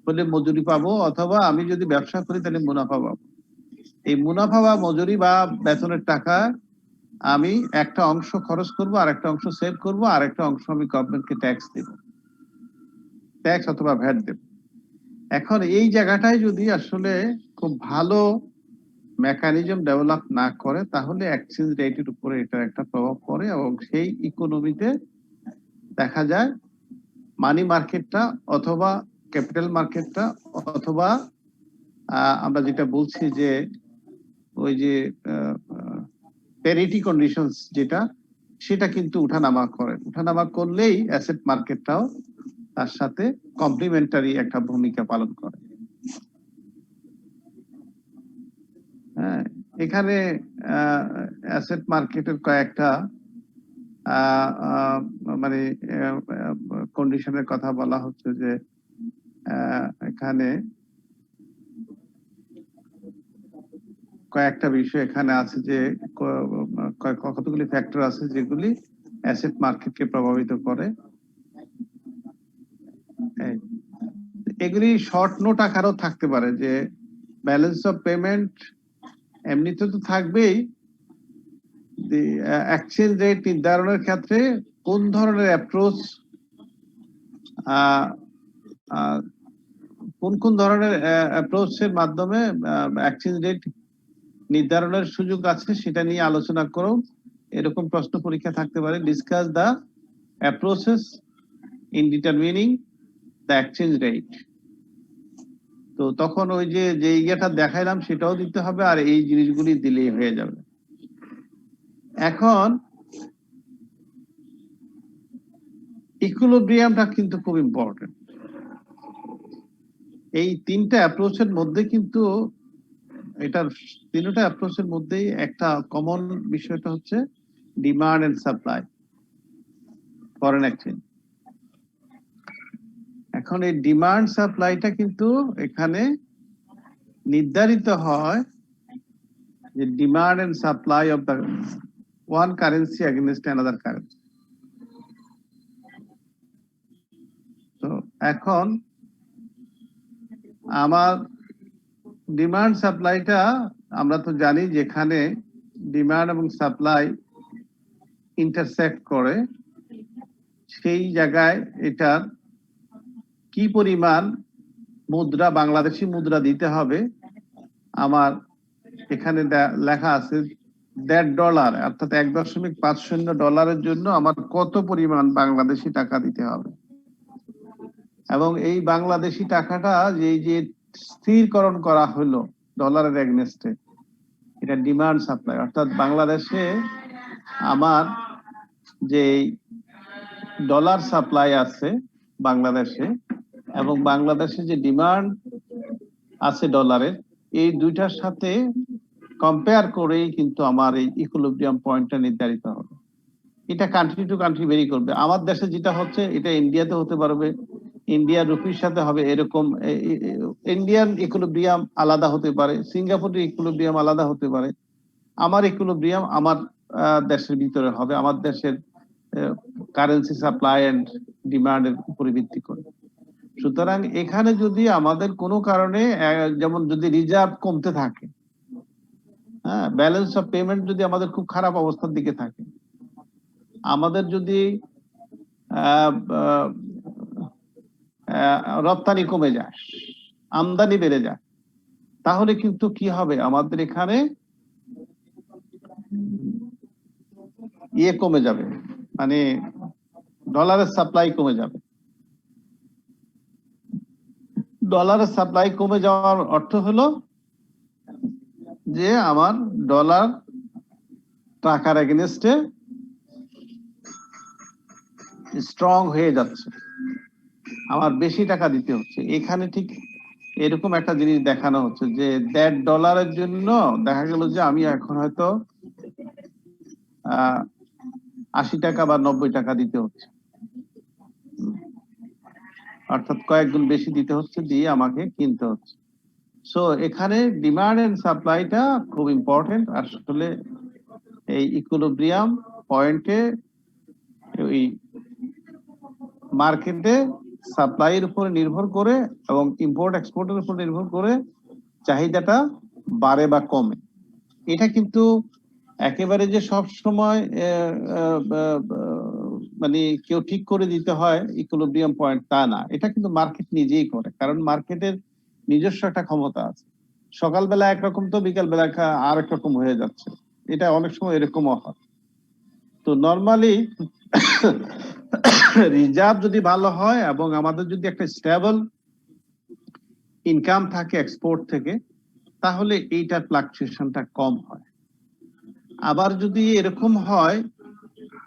হলে মজুরি পাবো, অথবা আমি যদি ব্যবসা করি তাহলে মুনাফা পাবো। এই মুনাফা বা মজুরি বা বেতনের টাকা আমি একটা অংশ খরচ করব, আর একটা অংশ সেভ করব, আর একটা অংশ আমি গভর্নমেন্টকে ট্যাক্স দেব, ট্যাক্স অথবা ভ্যাট দেব। এখন এই জায়গাটায় যদি আসলে খুব ভালো মেকানিজম ডেভেলপ না করে, তাহলে এক্সচেঞ্জ রেটের উপরে এটার একটা প্রভাব পড়ে, এবং সেই ইকোনমিতে দেখা যায় মানি মার্কেটটা অথবা ক্যাপিটাল মার্কেটটা অথবা আমরা যেটা বলছি যে ওই যে প্যারিটি কন্ডিশনস যেটা, সেটা কিন্তু উঠানামা করে। উঠানামা করলেই অ্যাসেট মার্কেটটাও তার সাথে কমপ্লিমেন্টারি একটা ভূমিকা পালন করে। হ্যাঁ, এখানে অ্যাসেট মার্কেটের কয়েকটা মানে কন্ডিশনের কথা বলা হচ্ছে, যে এখানে কয়েকটা বিষয় এখানে আছে, যে কতগুলি ফ্যাক্টর আছে যেগুলি অ্যাসেট মার্কেটকে প্রভাবিত করে। এগুলি শর্ট নোট আকারেও থাকতে পারে, যে ব্যালেন্স অফ পেমেন্ট এমনিতে তো থাকবেই, এক্সচেঞ্জ রেট নির্ধারণের ক্ষেত্রে কোন ধরনের অ্যাপ্রোচ, কোন ধরনের অ্যাপ্রোচের মাধ্যমে এক্সচেঞ্জ রেট নির্ধারণের সুযোগ আছে সেটা নিয়ে আলোচনা করো, এরকম প্রশ্ন পরীক্ষা থাকতে পারে। Discuss the approaches in determining the exchange rate. তো তখন ওই যে ইয়েটা দেখাইলাম সেটাও দিতে হবে, আর এই জিনিসগুলি দিলেই হয়ে যাবে। এখন ইকুইলিব্রিয়ামটা কিন্তু খুব ইম্পর্টেন্ট। এই তিনটা অ্যাপ্রোচের মধ্যে কিন্তু এটার তিনটা অ্যাপ্রোচের মধ্যেই একটা কমন বিষয়টা হচ্ছে demand and supply, foreign exchange. এখন এই ডিমান্ড সাপ্লাইটা কিন্তু এখানে নির্ধারিত হয় যে demand and supply of the one currency against another currency. তো এখন আমার ডিমান্ড সাপ্লাইটা আমরা তো জানি, যেখানে ডিমান্ড এবং সাপ্লাই ইন্টারসেক্ট করে সেই জায়গায় এটার কি পরিমাণ মুদ্রা, বাংলাদেশি মুদ্রা দিতে হবে। আমার এখানে লেখা আছে $1.5, অর্থাৎ $1.50 জন্য আমার কত পরিমাণ বাংলাদেশি টাকা দিতে হবে। এবং এই বাংলাদেশি টাকাটা যে স্থিরকরণ করা হলো ডলারের এগনেস্টে, এটা ডিমান্ড সাপ্লাই। অর্থাৎ বাংলাদেশে আমার যে ডলার সাপ্লাই আছে বাংলাদেশে, এবং বাংলাদেশে যে ডিমান্ড আছে ডলারের, এই দুইটার সাথে কম্পেয়ার করেই কিন্তু আমার এই ইকুইলিব্রিয়াম পয়েন্টটা নির্ধারিত হবে। এটা কান্ট্রি টু কান্ট্রি ভেরি করবে। আমার দেশে যেটা হচ্ছে এটা ইন্ডিয়াতে হতে পারবে, ইন্ডিয়ার রুপির সাথে হবে এরকম, ইন্ডিয়ান ইকুইলিব্রিয়াম আলাদা হতে পারে, সিঙ্গাপুরের ইকুইলিব্রিয়াম আলাদা হতে পারে, আমার ইকুইলিব্রিয়াম আমার দেশের ভিতরে হবে, আমার দেশের কারেন্সি সাপ্লাই এন্ড ডিমান্ডের উপরে ভিত্তি করে। সুতরাং এখানে যদি আমাদের কোনো কারণে যেমন যদি রিজার্ভ কমতে থাকে, হ্যাঁ, ব্যালেন্স অফ পেমেন্ট যদি আমাদের খুব খারাপ অবস্থার দিকে থাকে, আমাদের যদি রপ্তানি কমে যায়, আমদানি বেড়ে যায়, তাহলে কিন্তু কি হবে, আমাদের এখানে ইয়ে কমে যাবে, মানে ডলারের সাপ্লাই কমে যাবে। ডলারের সাপ্লাই কমে যাওয়ার অর্থ হলো যে আমার ডলার টাকার এগেনস্টে স্ট্রং হয়ে যাচ্ছে, আমার বেশি টাকা দিতে হচ্ছে। এখানে ঠিক এরকম একটা জিনিস দেখানো হচ্ছে যে $1.5 জন্য দেখা গেল যে আমি এখন হয়তো 80 টাকা বা 90 টাকা দিতে হচ্ছে, অর্থাৎ কয়েকগুণ বেশি দিতে হচ্ছে, দিয়ে আমাকে কিনতে হচ্ছে। সো এখানে ডিমান্ড এন্ড সাপ্লাইটা খুব ইম্পর্টেন্ট। আসলে এই ইকুইলিব্রিয়াম পয়েন্টে ওই মার্কেটে সাপ্লাইয়ের উপরে নির্ভর করে এবং ইম্পোর্ট এক্সপোর্টের উপর নির্ভর করে চাহিদাটা বাড়ে বা কমে। এটা কিন্তু একেবারে যে সব সময় মানে কেউ ঠিক করে দিতে হয় ইকুইলিব্রিয়াম পয়েন্ট, তা না। এটা কিন্তু মার্কেট নিজেই করে, কারণ মার্কেটের নিজস্ব একটা ক্ষমতা আছে। সকালবেলা একরকম তো বিকালবেলা আর এক রকম হয়ে যাচ্ছে, এটা অনেক সময় এরকমও হয়। তো নর্মালি রিজার্ভ যদি ভালো হয় এবং আমাদের যদি একটা স্টেবল ইনকাম থাকে এক্সপোর্ট থেকে, তাহলে এইটার ফ্লাকচুয়েশনটা কম হয়। আবার যদি এরকম হয়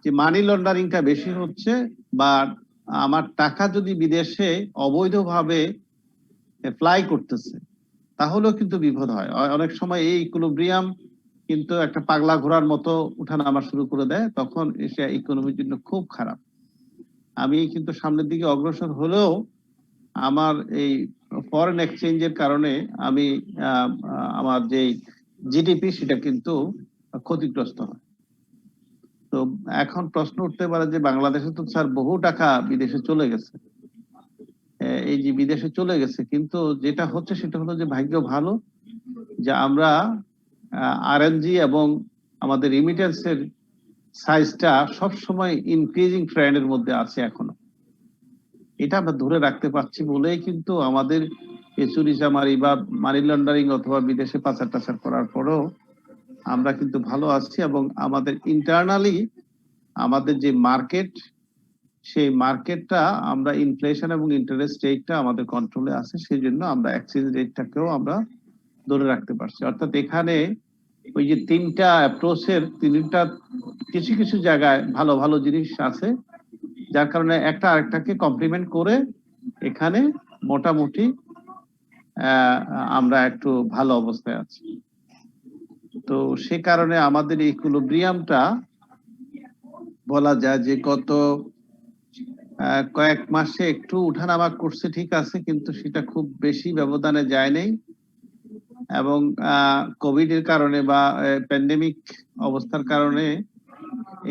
যে মানি লন্ডারিংটা বেশি হচ্ছে বা আমার টাকা যদি বিদেশে অবৈধভাবে ফ্লাই করতেছে, তাহলেও কিন্তু বিপদ হয়। অনেক সময় এই ইকুইলিব্রিয়াম কিন্তু একটা পাগলা ঘোড়ার মতো উঠানামা শুরু করে দেয়, তখন এসে ইকোনমির জন্য খুব খারাপ। আমি কিন্তু সামনের দিকে অগ্রসর হলেও আমার এই ফরেন এক্সচেঞ্জের কারণে আমি আমার যে জিডিপি সেটা কিন্তু ক্ষতিগ্রস্ত হয়। তো এখন প্রশ্ন উঠতে পারে যে বাংলাদেশে তো স্যার বহু টাকা বিদেশে চলে গেছে, এই যে বিদেশে চলে গেছে, কিন্তু যেটা হচ্ছে সেটা হলো যে ভাগ্য ভালো যে আমরা আরএনজি এবং আমাদের রিমিটেন্সের সাইজটা সবসময় ইনক্রিজিং ট্রেন্ডের মধ্যে আছে এখনো। এটা আমরা ধরে রাখতে পারছি বলেই কিন্তু আমাদের চুরি চামারি বা মানি লন্ডারিং অথবা বিদেশে পাচার টাচার করার পরেও আমরা কিন্তু ভালো আছি, এবং আমাদের ইন্টারনালি আমাদের যে মার্কেট, সেই মার্কেটটা আমরা ইনফ্লেশন এবং ইন্টারেস্ট রেটটা আমাদের কন্ট্রোলে আছে, সেই জন্য আমরা এক্সচেঞ্জ রেটটাকেও আমরা ধরে রাখতে পারছি। অর্থাৎ এখানে ওই যে তিনটা অ্যাপ্রোচের তিনটা কিছু কিছু জায়গায় ভালো ভালো জিনিস আছে, যার কারণে একটা আরেকটাকে কমপ্লিমেন্ট করে এখানে মোটামুটি আমরা একটু ভালো অবস্থায় আছি। তো সে কারণে আমাদের ইকুইলিব্রিয়ামটা বলা যায় যে গত কয়েক মাসে একটু উঠানামা করছে, ঠিক আছে, কিন্তু সেটা খুব বেশি ব্যবধানে যায় নাই। এবং কোভিড এর কারণে বা প্যান্ডেমিক অবস্থার কারণে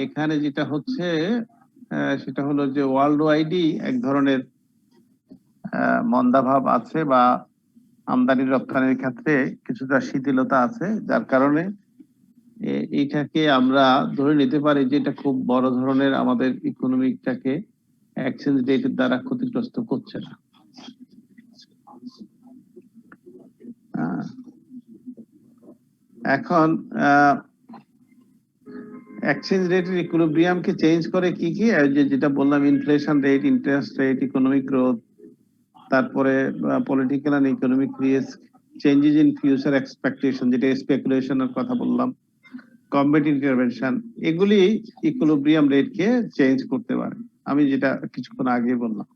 এখানে যেটা হচ্ছে সেটা হলো যে ওয়ার্ল্ড ওয়াইডই এক ধরনের মন্দাভাব আছে, বা আমদানি রপ্তানির ক্ষেত্রে কিছুটা শিথিলতা আছে, যার কারণে এইটাকে আমরা ধরে নিতে পারি যে এটা খুব বড় ধরনের আমাদের ইকোনমিকটাকে এক্সচেঞ্জ রেটের দ্বারা ক্ষতিগ্রস্ত করছে না। এখন এক্সচেঞ্জ রেটের ইকুইলিব্রিয়ামকে চেঞ্জ করে কি কি, যেটা বললাম, inflation rate, interest rate, economic growth, তারপরে political and economic risk, changes in future expectation, যেটা স্পেকুলেশনের কথা বললাম, কমব্যাট ইন্টারভেনশন, এগুলি ইকুইলিব্রিয়াম রেটকে চেঞ্জ করতে পারে, আমি যেটা কিছুক্ষণ আগে বললাম।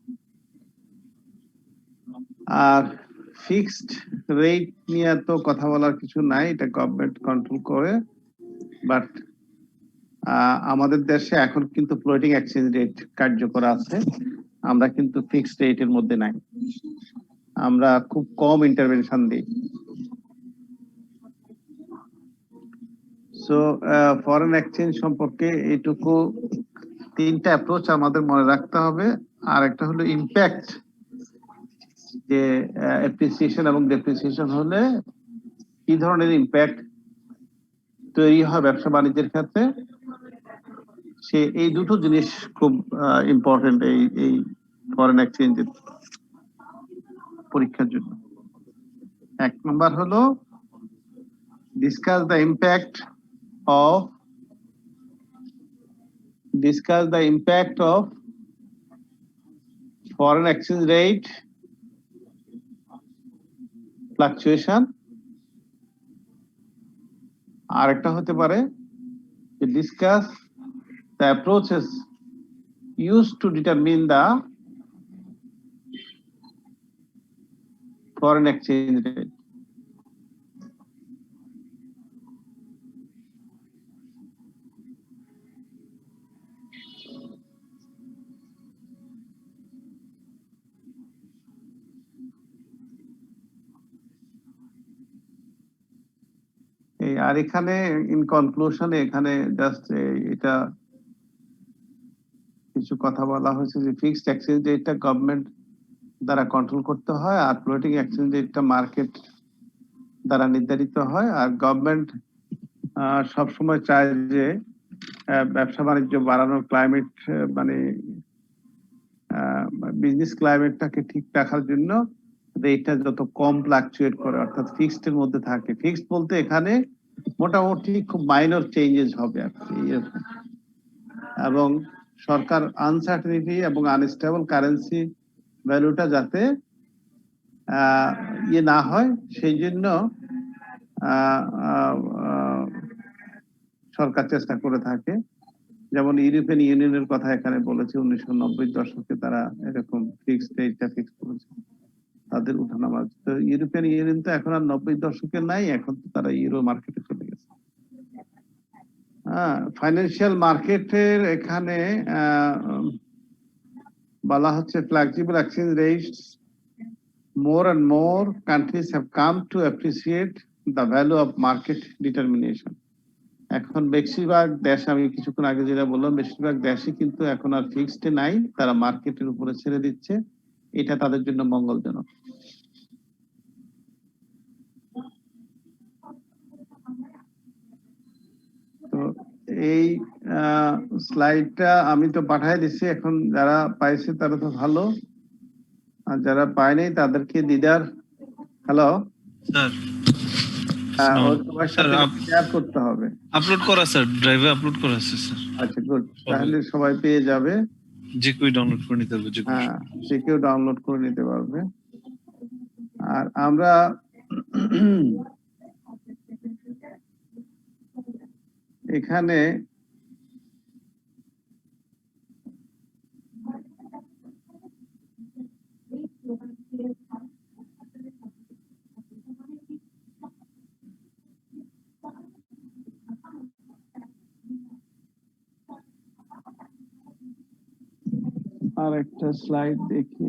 আর ফিক্সড রেট নিয়ে তো কথা বলার কিছু নাই, এটা গভর্নমেন্ট কন্ট্রোল করে। বাট আমাদের দেশে এখন কিন্তু ফ্লোটিং এক্সচেঞ্জ রেট কার্যকর আছে, আমরা কিন্তু ফিক্সড রেটের মধ্যে নাই, আমরা খুব কম ইন্টারভেনশন দিই। সো ফরেন এক্সচেঞ্জ সম্পর্কে এইটুকু তিনটা অ্যাপ্রোচ আমাদের মনে রাখতে হবে। আর একটা হলো ইম্প্যাক্ট, যে অ্যাপ্রিসিয়েশন এবং ডেপ্রিসিয়েশন হলে কি ধরনের ইম্প্যাক্ট তৈরি হয় ব্যবসা বাণিজ্যের ক্ষেত্রে, সে এই দুটো জিনিস খুব ইম্পর্টেন্ট এই ফরেন এক্সচেঞ্জের পরীক্ষার জন্য। এক নম্বর হলো discuss the impact of foreign exchange rate fluctuation। আর একটা হতে পারে discuss the approaches used to determine the foreign exchange rate। আর এখানে ইন কনক্লুশনে এখানে জাস্ট এটা কিছু কথা বলা হয়েছে যে ফিক্সড এক্সচেঞ্জ রেটটা গভর্নমেন্ট দ্বারা কন্ট্রোল করতে হয়, আর ফ্লোটিং এক্সচেঞ্জ রেটটা মার্কেট দ্বারা নির্ধারিত হয়। আর গভর্নমেন্ট সবসময় চায় যে ব্যবসা বাণিজ্য বাড়ানোর ক্লাইমেট, মানে বিজনেস ক্লাইমেটটাকে ঠিক রাখার জন্য রেটটা যত কম ফ্লাকচুয়েট করে, অর্থাৎ ফিক্সড এর মধ্যে থাকে। ফিক্সড বলতে এখানে মোটামুটি খুব মাইনর চেঞ্জেস হবে আর কি এরকম। এবং সরকার আনসার্টেনিটি এবং আনস্টেবল কারেন্সি ভ্যালুটা যাতে ইয়ে না হয়, সেই জন্য সরকার চেষ্টা করে থাকে। যেমন ইউরোপিয়ান ইউনিয়নের কথা এখানে বলেছে, 1990 দশকে তারা এরকম ফিক্সড রেটটা ফিক্স করেছে তাদের উঠানামা। তো ইউরোপিয়ান ইউনিয়ন তো এখন আর 90 দশকে নাই, এখন তো তারা ইউরো মার্কেটে চলে গেছে। ফাইন্যান্সিয়াল মার্কেটের এখানে বলা হচ্ছে flexible exchange rates, more and more countries have come to appreciate the value of market determination। এখন বেশিরভাগ দেশ, আমি কিছুক্ষণ আগে যেটা বললাম, বেশিরভাগ দেশই কিন্তু এখন আর ফিক্সড নাই, তারা মার্কেটের উপরে ছেড়ে দিচ্ছে। এটা তাদের জন্য মঙ্গলজনক। তো এই স্লাইডটা আমি তো পাঠাই দিচ্ছি, এখন যারা পাইছে তারা তো ভালো, আর যারা পায় নাই তাদেরকে দিদার হ্যালো স্যার ওর সবার সাথে শেয়ার করতে হবে। আপলোড করা স্যার, ড্রাইভে আপলোড করা আছে স্যার। আচ্ছা গুড, তাহলে সবাই পেয়ে যাবে। যে কেউ ডাউনলোড করে নিতে পারবে, যে কোনো হ্যাঁ, যে কেউ ডাউনলোড করে নিতে পারবে। আর আমরা এখানে আর একটা স্লাইড দেখি।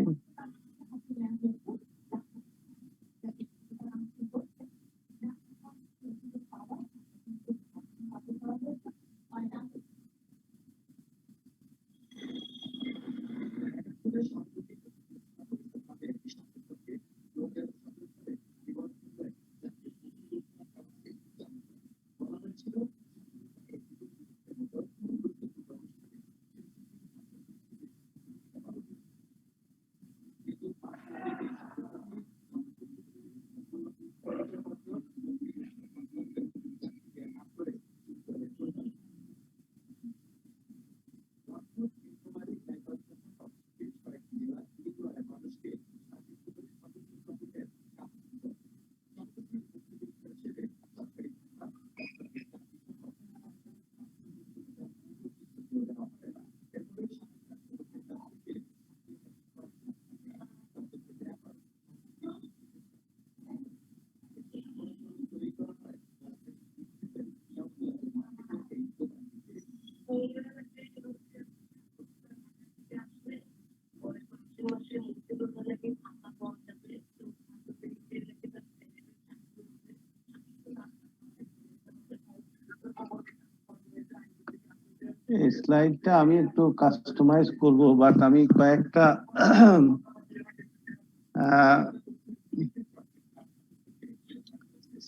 এই স্লাইডটা আমি একটু কাস্টমাইজ করব, বাট আমি কয়েকটা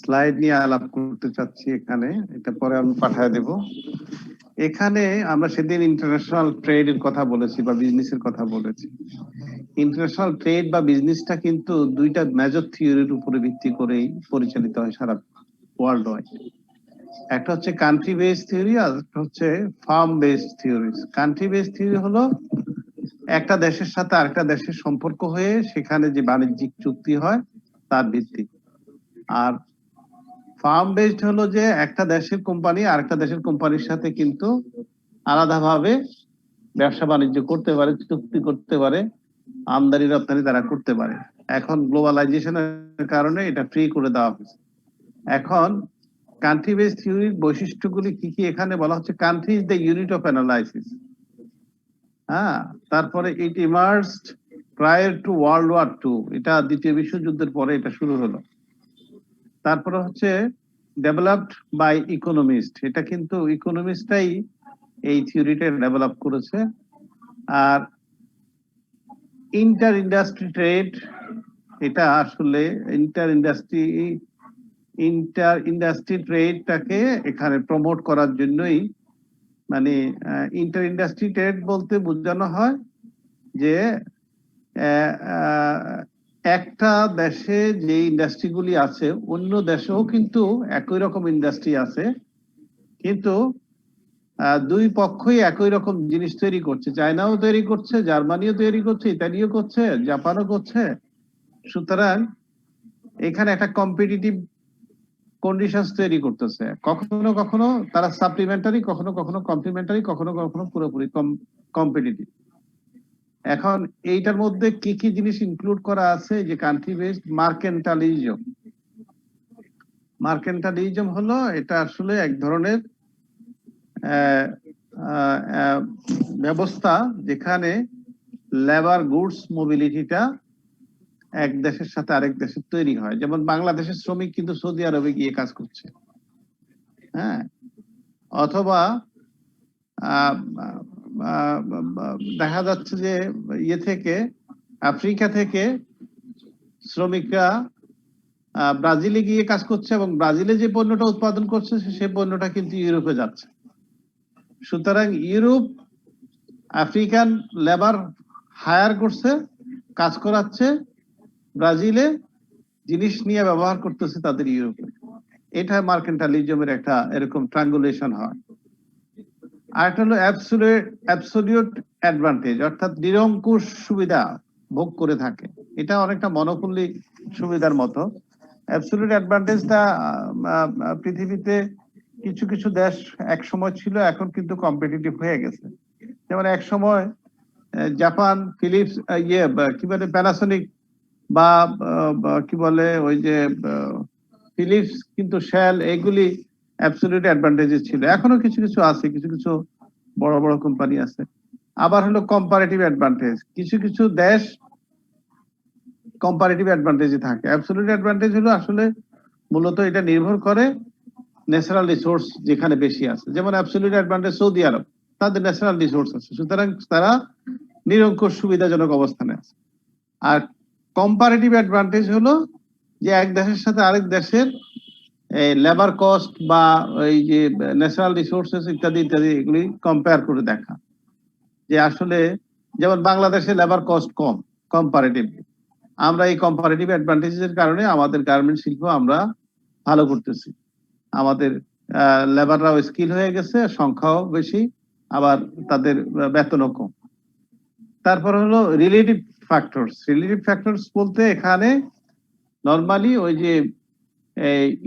স্লাইড নিয়ে আলাপ করতে চাচ্ছি এখানে, এটা পরে আমি পাঠিয়ে দেব। এখানে আমরা সেদিন ইন্টারন্যাশনাল ট্রেডের কথা বলেছি বা বিজনেসের কথা বলেছি। ইন্টারন্যাশনাল ট্রেড বা বিজনেসটা কিন্তু দুইটা মেজর থিওরির উপরে ভিত্তি করেই পরিচালিত হয় সারা ওয়ার্ল্ড ওয়াইড। একটা হচ্ছে কান্ট্রি বেসড থিওরি, আর একটা হচ্ছে farm based theory. Country based theory হলো একটা দেশের সাথে আরেকটা দেশের সম্পর্ক হয়ে সেখানে যে বাণিজ্যিক চুক্তি হয় তার ভিত্তি। আর ফার্ম বেসড হলো যে একটা দেশের কোম্পানি আরেকটা দেশের কোম্পানির সাথে কিন্তু আলাদাভাবে ব্যবসা বাণিজ্য করতে পারে, চুক্তি করতে পারে, আমদানি রপ্তানি তারা করতে পারে। এখন গ্লোবালাইজেশনের কারণে এটা ফ্রি করে দেওয়া হয়েছে। এখন কান্ট্রি বেসড থিওরির বৈশিষ্ট্যগুলি কি কি এখানে বলা হচ্ছে। Country is the unit of analysis. হ্যাঁ, তারপরে it emerged prior to world war two, এটা দ্বিতীয় বিশ্বযুদ্ধের পরে এটা শুরু হলো। তারপরে হচ্ছে ডেভেলপড বাই ইকোনমিস্ট, এটা কিন্তু ইকোনমিস্টরাই এই থিওরিটা ডেভেলপ করেছে। আর ইন্টার ইন্ডাস্ট্রি ট্রেড, এটা আসলে ইন্টার ইন্ডাস্ট্রি ট্রেডটাকে এখানে প্রমোট করার জন্যই, মানে ইন্টার ইন্ডাস্ট্রি ট্রেড বলতে বোঝানো হয় যে একটা দেশে যে ইন্ডাস্ট্রিগুলি আছে অন্য দেশেও কিন্তু একই রকম ইন্ডাস্ট্রি আছে, কিন্তু দুই পক্ষই একই রকম জিনিস তৈরি করছে। চায়নাও তৈরি করছে, জার্মানিও তৈরি করছে, ইতালিও করছে, জাপানও করছে। সুতরাং এখানে একটা কম্পিটিটিভ কন্ডিশনস তৈরি করতেছে। কখনো কখনো তারা সাপ্লিমেন্টারি, কখনো কখনো কমপ্লিমেন্টারি, কখনো কখনো পুরোপুরি কম্পিটিটিভ। এখন এইটার মধ্যে কি কি জিনিস ইনক্লুড করা আছে, যে কান্ট্রি বেসড মার্কেন্টালিজম। মার্কেন্টালিজম হলো এটা আসলে এক ধরনের ব্যবস্থা যেখানে লেবার গুডস মোবিলিটিটা এক দেশের সাথে আরেক দেশের তৈরি হয়। যেমন বাংলাদেশের শ্রমিক কিন্তু সৌদি আরবে গিয়ে কাজ করছে, হ্যাঁ, অথবা দেখা যাচ্ছে যে ইয়ে থেকে আফ্রিকা থেকে শ্রমিকরা ব্রাজিলে গিয়ে কাজ করছে এবং ব্রাজিলে যে পণ্যটা উৎপাদন করছে সেই পণ্যটা কিন্তু ইউরোপে যাচ্ছে। সুতরাং ইউরোপ আফ্রিকান লেবার হায়ার করছে, কাজ করাচ্ছে ব্রাজিলে, জিনিস নিয়ে ব্যবহার করতেছে তাদের ইউরোপে। এটা মার্কেন্টালিজমের একটা এরকম ট্রায়াঙ্গুলেশন হয়। আর একটা হলো অ্যাবসলিউট অ্যাডভান্টেজ, অর্থাৎ নিরঙ্কুশ সুবিধা ভোগ করে থাকে। এটা অনেকটা মনোপলি সুবিধার মতো। অ্যাবসলিউট অ্যাডভান্টেজটা পৃথিবীতে কিছু কিছু দেশ এক সময় ছিল, এখন কিন্তু কম্পিটিটিভ হয়ে গেছে। যেমন এক সময় জাপান, ফিলিপস, কি বলে প্যানাসোনিক বা কি বলে ওই যে ফিলিপস, কিন্তু শেল, এগুলি অ্যাবসলিউট অ্যাডভান্টেজেস ছিল। এখনো কিছু কিছু আছে, কিছু কিছু বড় বড় কোম্পানি আছে। আবার হলো কম্পারেটিভ অ্যাডভান্টেজ, কিছু কিছু দেশ কম্পারেটিভ অ্যাডভান্টেজে থাকে। অ্যাবসলিউট অ্যাডভান্টেজ হলো আসলে মূলত এটা নির্ভর করে ন্যাচারাল রিসোর্স যেখানে বেশি আছে। যেমন অ্যাবসলিউট অ্যাডভান্টেজ সৌদি আরব, তাদের ন্যাচারাল রিসোর্স আছে, সুতরাং তারা নিরঙ্কুশ সুবিধাজনক অবস্থানে আছে। আর কম্পারেটিভ অ্যাডভান্টেজ হলো যে এক দেশের সাথে আরেক দেশের লেবার কস্ট বা ওই যে ন্যাচারাল রিসোর্সেস ইত্যাদি ইত্যাদি এগুলি কম্পেয়ার করে দেখা, যে আসলে যেমন বাংলাদেশে লেবার কস্ট কম কম্পারেটিভলি। আমরা এই কম্পারেটিভ অ্যাডভান্টেজের কারণে আমাদের গার্মেন্ট শিল্প আমরা ভালো করতেছি, আমাদের লেবাররাও স্কিল হয়ে গেছে, সংখ্যাও বেশি, আবার তাদের বেতনও কম। তারপর হলো রিলেটিভ ফ্যাক্টরস। রিলেটিভ ফ্যাক্টরস বলতে এখানে নরমালি ওই যে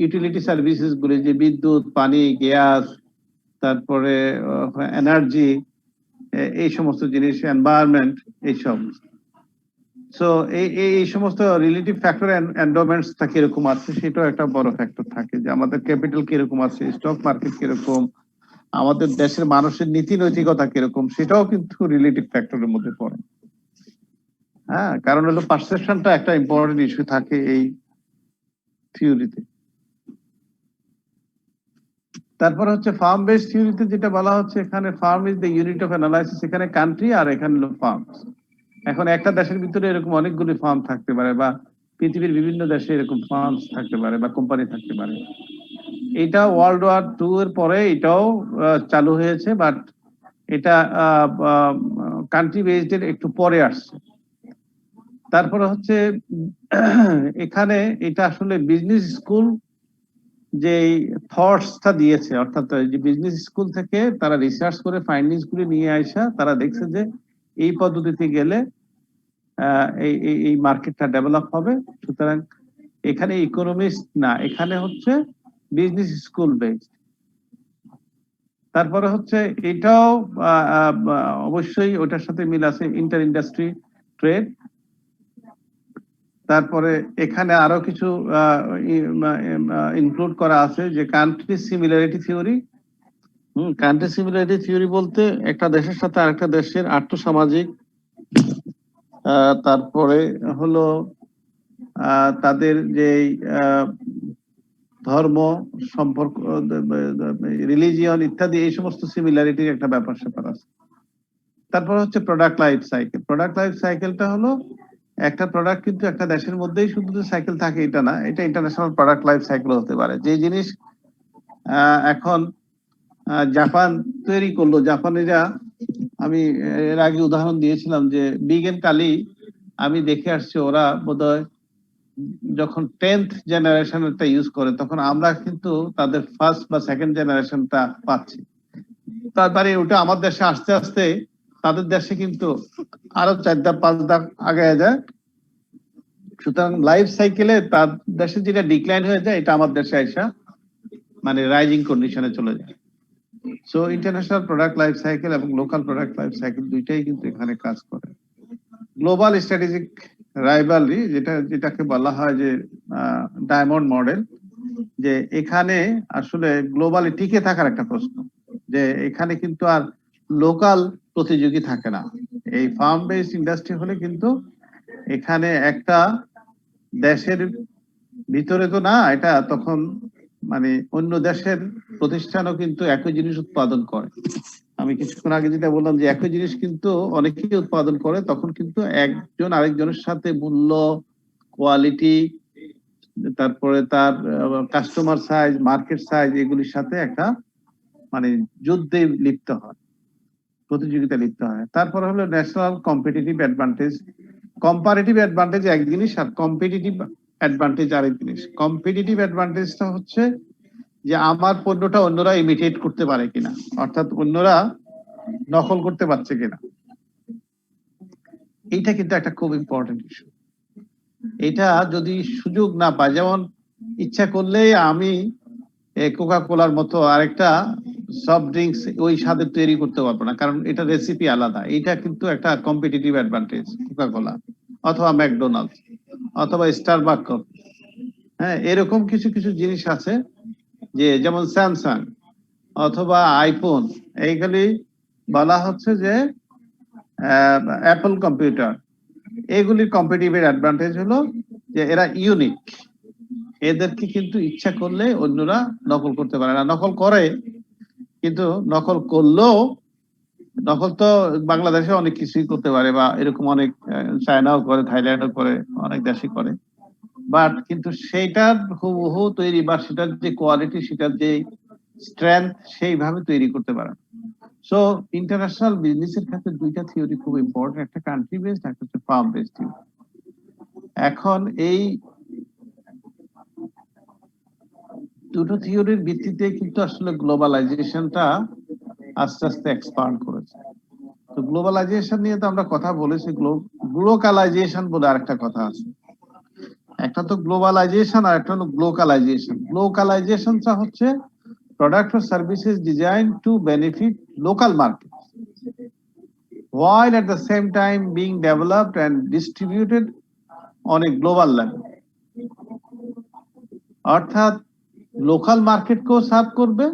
ইউটিলিটি সার্ভিসেস গুলি, যে বিদ্যুৎ, পানি, গ্যাস, তারপরে এনার্জি, এই সমস্ত জিনিস, এনভায়রনমেন্ট, এইসব। সো এই সমস্ত রিলেটিভ ফ্যাক্টর এন্ডোমেন্টসটা কিরকম আছে সেটাও একটা বড় ফ্যাক্টর থাকে, যে আমাদের ক্যাপিটাল কিরকম আছে, স্টক মার্কেট কিরকম, আমাদের দেশের মানুষের নীতি নৈতিকতা কিরকম, সেটাও কিন্তু রিলেটিভ ফ্যাক্টরের মধ্যে পড়ে। হ্যাঁ, কারণ হলো পারসেপশনটা একটা ইম্পর্টেন্ট ইস্যু থাকে এই থিওরিতে। তারপর হচ্ছে ফার্ম বেসড থিওরিতে যেটা বলা হচ্ছে, এখানে farm is the unit of analysis, এখানে কান্ট্রি আর এখানে হলো ফার্ম। এখন একটা দেশের ভিতরে এরকম অনেকগুলি ফার্ম থাকতে পারে, বা পৃথিবীর বিভিন্ন দেশে এরকম ফার্ম থাকতে পারে বা কোম্পানি থাকতে পারে। এটা ওয়ার্ল্ড ওয়ার 2 এর পরে এটাও চালু হয়েছে, বাট এটা কান্ট্রি বেসড এর একটু পরে আসছে। তারপরে হচ্ছে এখানে এটা আসলে বিজনেস স্কুল যে থটসটা দিয়েছে, অর্থাৎ যে বিজনেস স্কুল থেকে তারা রিসার্চ করে ফাইন্ডিংস গুলি নিয়ে আসা, তারা দেখছে যে এই পদ্ধতিতে গেলে এই মার্কেটটা ডেভেলপ হবে। সুতরাং এখানে ইকোনমিস্ট না, এখানে হচ্ছে বিজনেস স্কুল বেসড। তারপরে হচ্ছে এটাও অবশ্যই ওটার সাথে মিল আছে, ইন্টার ইন্ডাস্ট্রি ট্রেড। তারপরে এখানে আরো কিছু ইনক্লুড করা আছে, যে country similarity theory. Country similarity theory বলতে একটা দেশের সাথে আরেকটা দেশের আর্থসামাজিক, তারপরে হলো তাদের যে ধর্ম সম্পর্ক, রিলিজিয়ন ইত্যাদি, এই সমস্ত সিমিলারিটির একটা ব্যাপার স্যাপার আছে। তারপর হচ্ছে product life cycle. Product life সাইকেলটা হলো একটা প্রোডাক্ট কিন্তু একটা দেশের মধ্যেই শুধু যে সাইকেল থাকে এটা না, এটা ইন্টারন্যাশনাল প্রোডাক্ট লাইফ সাইকেল হতে পারে। যে জিনিস এখন জাপান তৈরি করলো, জাপানিরা, আমি এর আগে উদাহরণ দিয়েছিলাম যে বিগেন কালি আমি দেখে আসছি, ওরা বোধহয় যখন 10th জেনারেশনটা ইউজ করে, তখন আমরা কিন্তু তাদের ফার্স্ট বা সেকেন্ড জেনারেশনটা পাচ্ছি। তারপরে ওটা আমার দেশে আস্তে আস্তে তাদের দেশে কিন্তু আরো 4 ধাপ 5 ধাপ আগে যায়। সুতরাং লাইফ সাইকেলে তার দেশে যেটা ডিক্লাইন হয়ে যায়, এটা আমার দেশে আইসা মানে রাইজিং কন্ডিশনে চলে যায়। So international product life cycle এবং লোকাল প্রোডাক্ট লাইফ সাইকেল দুইটাই কিন্তু এখানে কাজ করে। গ্লোবাল স্ট্র্যাটেজিক রাইভালরি, যেটাকে বলা হয় যে ডায়মন্ড মডেল, যে এখানে আসলে গ্লোবালি টিকে থাকার একটা প্রশ্ন, যে এখানে কিন্তু আর লোকাল প্রতিযোগী থাকে না। এই ফার্ম বেসড ইন্ডাস্ট্রি হলে কিন্তু এখানে একটা দেশের ভিতরে তো না, এটা তখন মানে অন্য দেশের প্রতিষ্ঠানও কিন্তু একই জিনিস উৎপাদন করে। আমি কিছুক্ষণ আগে যেটা বললাম যে একই জিনিস কিন্তু অনেকেই উৎপাদন করে, তখন কিন্তু একজন আরেকজনের সাথে মূল্য, কোয়ালিটি, তারপরে তার কাস্টমার সাইজ, মার্কেট সাইজ, এগুলির সাথে একটা মানে যুদ্ধে লিপ্ত হয়, প্রতিযোগিতা লিপ্ত হয়। তারপর হলো national competitive advantage. Comparative advantage এক জিনিস, আর কম্পিটিটিভ অ্যাডভান্টেজ আরেক জিনিস। কম্পিটিটিভ অ্যাডভান্টেজটা হচ্ছে যে আমার পণ্যটা অন্যরা ইমিটেট করতে পারে কিনা, অর্থাৎ অন্যরা নকল করতে পারছে কিনা। এইটা কিন্তু একটা খুব ইম্পর্টেন্ট ইস্যু। এটা যদি সুযোগ না পায়, যেমন ইচ্ছা করলেই আমি কোকা কোলার মতো আরেকটা সফট ড্রিঙ্কস ওই স্বাদের তৈরি করতে পারবো না, কারণ এটা রেসিপি আলাদা। এটা কিন্তু একটা কম্পিটিটিভ অ্যাডভান্টেজ, কোকা কোলা অথবা ম্যাকডোনাল্ডস অথবা স্টারবাকস। হ্যাঁ, এরকম কিছু কিছু জিনিস আছে, যে যেমন স্যামসাং অথবা আইফোন, এইগুলি বলা হচ্ছে যে অ্যাপল কম্পিউটার, এগুলির কম্পিটিটিভ অ্যাডভান্টেজ হলো যে এরা ইউনিক। এদেরকে কিন্তু ইচ্ছা করলে অন্যরা নকল করতে পারে না। নকল করে, কিন্তু নকল করলেও, নকল তো বাংলাদেশে অনেক কিছুই করতে পারে, বা এরকম অনেক চায়নাও করে, থাইল্যান্ডও করে, অনেক দেশই করে, বাট কিন্তু সেটার হুবহু তৈরি বা সেটার যে কোয়ালিটি, সেটার যে স্ট্রেংথ, সেইভাবে তৈরি করতে পারে। সো ইন্টারন্যাশনাল বিজনেসের ক্ষেত্রে দুইটা থিওরি খুব ইম্পর্টেন্ট, একটা কান্ট্রি বেসড, একটা হচ্ছে ফার্ম বেসড থিওরি। এখন এই দুটো থিওরির ভিত্তিতে কিন্তু আসলে গ্লোবালাইজেশনটা আস্তে আস্তে এক্সপান্ড করেছে। তো গ্লোবালাইজেশন নিয়ে তো আমরা কথা বলেছি, গ্লোকালাইজেশন বলে আরেকটা কথা আছে। একটা তো গ্লোবালাইজেশন আর একটা হলো গ্লোকালাইজেশন। গ্লোকালাইজেশনটা হচ্ছে product or services designed to benefit local markets while at the same time being developed and distributed on a global level. অর্থাৎ লোকাল মার্কেটকেও সার্ভ করবে,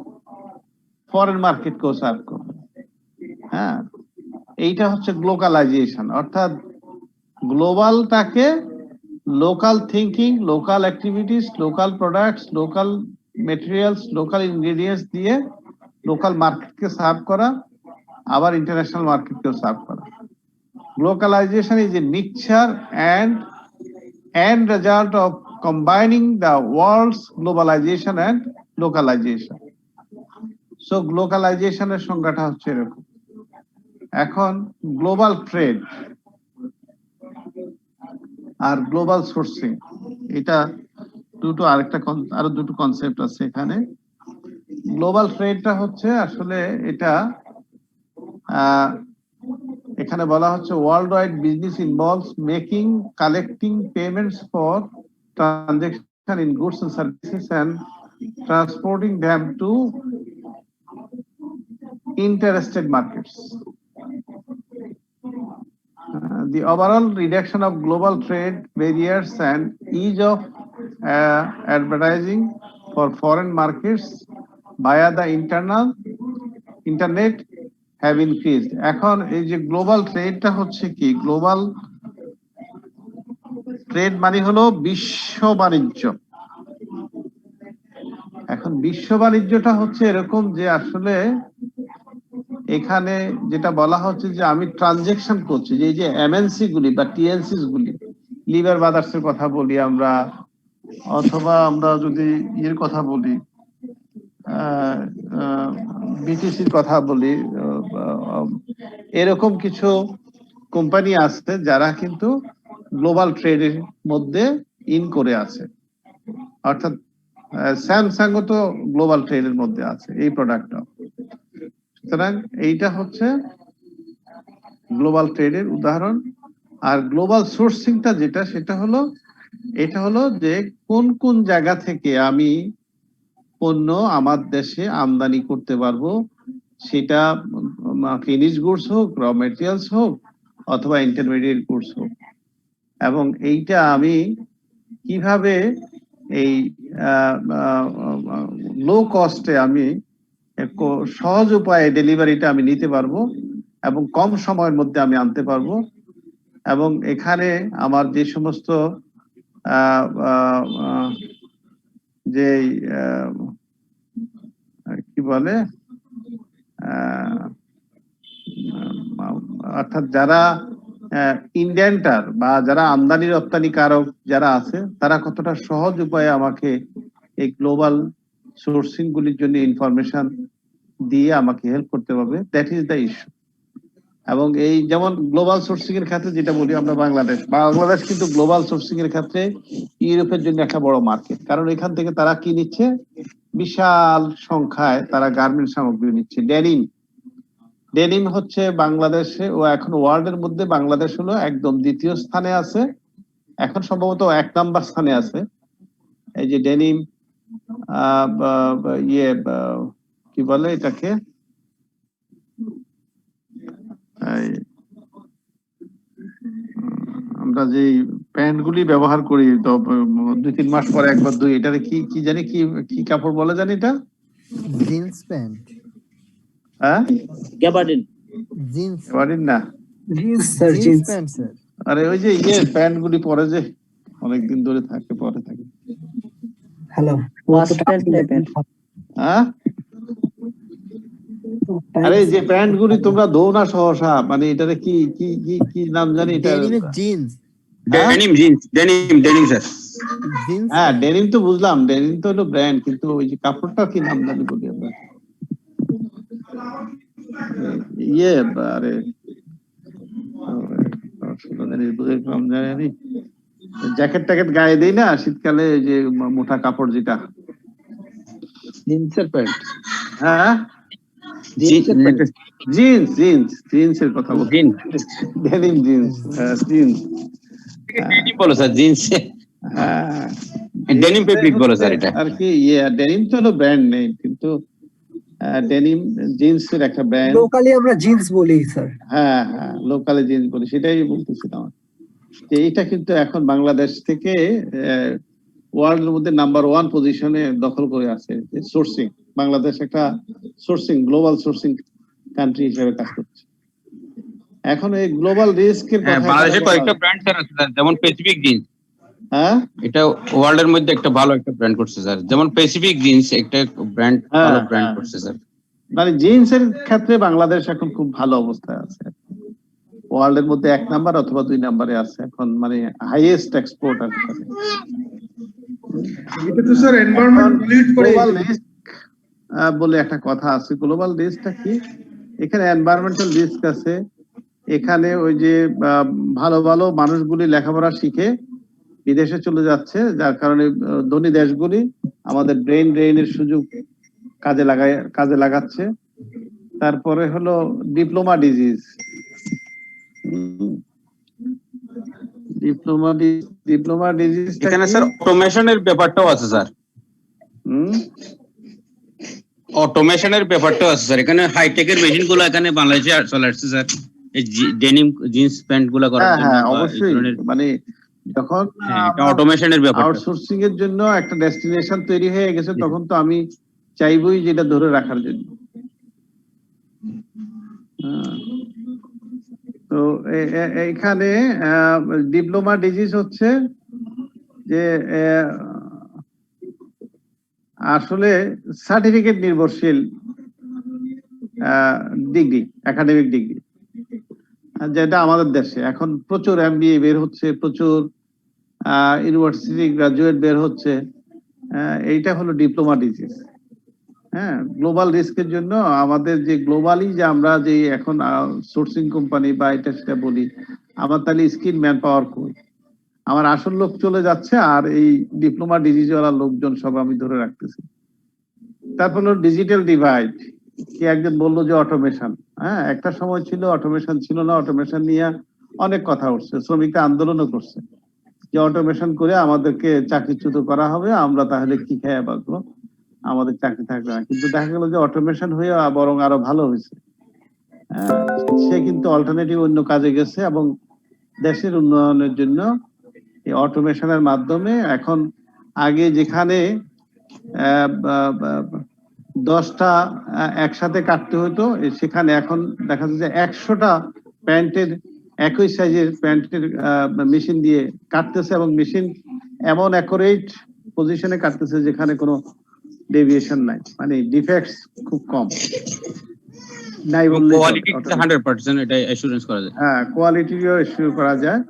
ফরেন মার্কেটকেও সার্ভ করবে। হ্যাঁ, এইটা হচ্ছে গ্লোকালাইজেশন, অর্থাৎ গ্লোবালটাকে local thinking, local activities, local products, local materials, local ingredients দিয়ে লোকাল মার্কেটকে সার্ভ করা, আবার ইন্টারন্যাশনাল মার্কেটকেও সার্ভ করা। Globalization is a mixture and result of combining the world's globalization and localization. So globalization এর সংজ্ঞাটা হচ্ছে এরকম। এখন গ্লোবাল ট্রেড আর গ্লোবাল সোর্সিং, এটা আরো দুটো কনসেপ্ট আছে এখানে। গ্লোবাল ট্রেডটা হচ্ছে আসলে এটা এখানে বলা হচ্ছে world wide business involves making, collecting payments for transaction in goods and services and transporting them to interested markets. The overall reduction of global trade barriers and ease of advertising for foreign markets via the internet have increased. এখন এই যে global ট্রেডটা হচ্ছে কি, global trade মানে হলো বিশ্ব বাণিজ্য। এখন বিশ্ব বাণিজ্যটা হচ্ছে এরকম যে আসলে এখানে যেটা বলা হচ্ছে যে আমি ট্রানজেকশন করছি, যে এই যে এমএনসি গুলি বা টিএনসি গুলি, লিভার ব্রাদার্স এর কথা বলি আমরা, অথবা আমরা যদি এর কথা বলি, বিটিসির কথা বলি, এরকম কিছু কোম্পানি আছে যারা কিন্তু গ্লোবাল ট্রেডের মধ্যে ইন করে আছে। অর্থাৎ স্যামসাং ও তো গ্লোবাল ট্রেডের মধ্যে আছে এই প্রোডাক্টটা। সুতরাং এইটা হচ্ছে গ্লোবাল ট্রেডের উদাহরণ। আর গ্লোবাল সোর্সিংটা যেটা, সেটা হলো এটা হলো যে কোন কোন জায়গা থেকে আমি পণ্য আমার দেশে আমদানি করতে পারবো, সেটা ফিনিশ গুডস হোক, র মেটেরিয়ালস হোক, অথবা ইন্টারমিডিয়েট গুডস হোক, এবং এইটা আমি কিভাবে এই লো কস্টে আমি সহজ উপায়ে ডেলিভারিটা আমি নিতে পারবো এবং কম সময়ের মধ্যে আমি আনতে পারবো। এবং এখানে আমার যে সমস্ত যে কি বলে অর্থাৎ যারা ইন্ডেন্টার বা যারা আমদানি রপ্তানি কারক যারা আছে, তারা কতটা সহজ উপায়ে আমাকে এই গ্লোবাল সোর্সিং গুলির জন্য ইনফরমেশন দিয়ে আমাকে হেল্প করতে পারবে, দ্যাট ইজ দ্য ইস্যু। এবং এই যেমন গ্লোবাল সোর্সিং এর ক্ষেত্রে যেটা বলি আমরা, বাংলাদেশ কিন্তু গ্লোবাল সোর্সিং এর ক্ষেত্রে ইউরোপের জন্য একটা বড় মার্কেট, কারণ এখান থেকে তারা কি নিচ্ছে, বিশাল সংখ্যায় তারা গার্মেন্ট সামগ্রী নিচ্ছে। ডেনিম হচ্ছে বাংলাদেশে ও এখন ওয়ার্ল্ডের মধ্যে বাংলাদেশ হলো একদম দ্বিতীয় স্থানে আছে, এখন সম্ভবত 1 নাম্বার স্থানে আছে। এই যে ডেনিম কি বলে এটাকে, আমরা যে প্যান্ট গুলি ব্যবহার করি তো 2-3 মাস পরে একবার দুই, এটারে কি জানি কি কাপড় বলে জানি, এটা জিন্স প্যান্ট, হ্যাঁ গ্যাবার্ডিন না, jeans sir, jeans pant sir. আরে ওই যে প্যান্ট গুলি পরে যে অনেকদিন ধরে থাকে, পরে থাকে। হ্যালো, ওয়াস্টার্ন টাইপের। হ্যাঁ, আরে যে প্যান্ট গুলি তোমরা ধোও না সহসা, মানে এটারে কি কি কি কি নাম জানি, এটা জিন্স, ডেনিম স্যার। জিন্স। হ্যাঁ ডেনিম তো বুঝলাম, ডেনিম তো হলো ব্র্যান্ড, কিন্তু ওই যে কাপড়টা কি নাম জানি বলি আমরা, আরে জ্যাকেট ট্যাকেট গায়ে দেই না শীতকালে, যে মোটা কাপড় যেটা, জিন্সের প্যান্ট। হ্যাঁ জিন্স এর কথা বলছি, ডেনিম জিন্স, ডেনিম বলো স্যার, জিন্স। হ্যাঁ ডেনিম ফেব্রিক বলো স্যার এটা। আর কি ডেনিম তো হলো ব্র্যান্ড নেম, কিন্তু ডেনিম জিন্সের একটা ব্র্যান্ড। লোকালি আমরা জিন্স বলি স্যার। হ্যাঁ লোকালি জিন্স বলি, সেটাই বলতেছিলাম। এইটা কিন্তু এখন বাংলাদেশ থেকে ওয়ার্ল্ডের মধ্যে নাম্বার 1 পজিশনে দখল করে আছে সোর্সিং। বাংলাদেশ একটা সোর্সিং, গ্লোবাল সোর্সিং কান্ট্রি হিসেবে কাজ করছে। এখন এই গ্লোবাল রিস্কের কথা, বাংলাদেশে কয়েকটা ব্র্যান্ড স্যার আছে যেমন প্যাসিফিক জিন্স। হ্যাঁ এটা ওয়ার্ল্ডের মধ্যে একটা ভালো একটা ব্র্যান্ড করছে স্যার, যেমন প্যাসিফিক জিন্স একটা ব্র্যান্ড, হ্যাঁ, ভালো ব্র্যান্ড হ্যাঁ। করছে স্যার। মানে জিন্সের ক্ষেত্রে বাংলাদেশ এখন খুব ভালো অবস্থায় আছে, ওয়ার্ল্ডের মধ্যে 1 নাম্বার অথবা 2 নাম্বারে আছে এখন, মানে হাইয়েস্ট এক্সপোর্ট আছে। এটা তো স্যার এনভায়রনমেন্ট পলিউট করে। গ্লোবাল রিস্ক বলে একটা কথা আছে। গ্লোবাল রিস্কটা কি? এখানে এনভায়রনমেন্টাল রিস্ক আছে, এখানে ওই যে ভালো ভালো মানুষগুলি লেখাপড়া শিখে বিদেশে চলে যাচ্ছে, যার কারণে ধনী দেশগুলি আমাদের ব্রেন ড্রেনের সুযোগ কাজে লাগাচ্ছে। তারপরে হলো ডিপ্লোমা ডিজিজ, ডিপ্লোমা ডিজিজ এখানে স্যার অটোমেশনের ব্যাপারটাও আছে স্যার, অটোমেশনের ব্যাপারটাও আছে স্যার। এখানে হাইটেকের মেশিন গুলো এখানে বাংলাদেশে চলে আসছে স্যার, এই ডেনিম জিন্স প্যান্ট গুলো করার জন্য। হ্যাঁ অবশ্যই, মানে যখন এটা অটোমেশনের ব্যাপার, আউটসোর্সিং এর জন্য একটা ডেস্টিনেশন তৈরি হয়ে গেছে, তখন তো আমি চাইবই যেটা ধরে রাখার জন্য। তো এখানে ডিপ্লোমা ডিজিজ হচ্ছে যে আসলে সার্টিফিকেট নির্ভরশীল ডিগ্রি, একাডেমিক ডিগ্রি, যেটা আমাদের দেশে এখন প্রচুর এমবিএ বের হচ্ছে, প্রচুর ইউনিভার্সিটি গ্রাজুয়েট বের হচ্ছে। এইটা হলো ডিপ্লোমা ডিজিজ। হ্যাঁ, গ্লোবাল রিস্কের জন্য আমাদের যে গ্লোবালি যে আমরা যে এখন সোর্সিং কোম্পানি বা এটা সেটা বলি, আমার তাহলে স্কিল ম্যান পাওয়ার কই? আমার আসল লোক চলে যাচ্ছে, আর এই ডিপ্লোমা ডিজিজ ওয়ালা লোকজন সব আমি ধরে রাখতেছি। তারপর হলো ডিজিটাল ডিভাইড। কি একজন বললো যে অটোমেশন, হ্যাঁ একটা সময় ছিল অটোমেশন ছিল না, অটোমেশন নিয়ে অনেক কথা উঠছে, শ্রমিকরা আন্দোলনও করছে যে অটোমেশন করে আমাদেরকে চাকরিচ্যুত করা হবে, আমরা তাহলে কি খেয়ে বাঁচবো, আমাদের চাকরি থাকবে না। কিন্তু দেখা গেল যে অটোমেশন হয়ে বরং আরো ভালো হয়েছে। সে কিন্তু অল্টারনেটিভ অন্য কাজে গেছে, এবং দেশের উন্নয়নের জন্য এই অটোমেশনের মাধ্যমে এখন আগে যেখানে 10টা একসাথে কাটতে হতো, সেখানে এখন দেখা যাচ্ছে যে 100টা প্যান্টের একই সাইজের প্যান্টের মেশিন দিয়ে কাটতেছে, এবং মেশিন এমন অ্যাকুরেট পজিশনে কাটতেছে যেখানে কোনো ডেভিয়েশন নাই, মানে ডিফেক্টস খুব কম নাই বললে কোয়ালিটি 100% এটা অ্যাসুরেন্স করা যায়। হ্যাঁ, কোয়ালিটিও এশিওর করা যায়।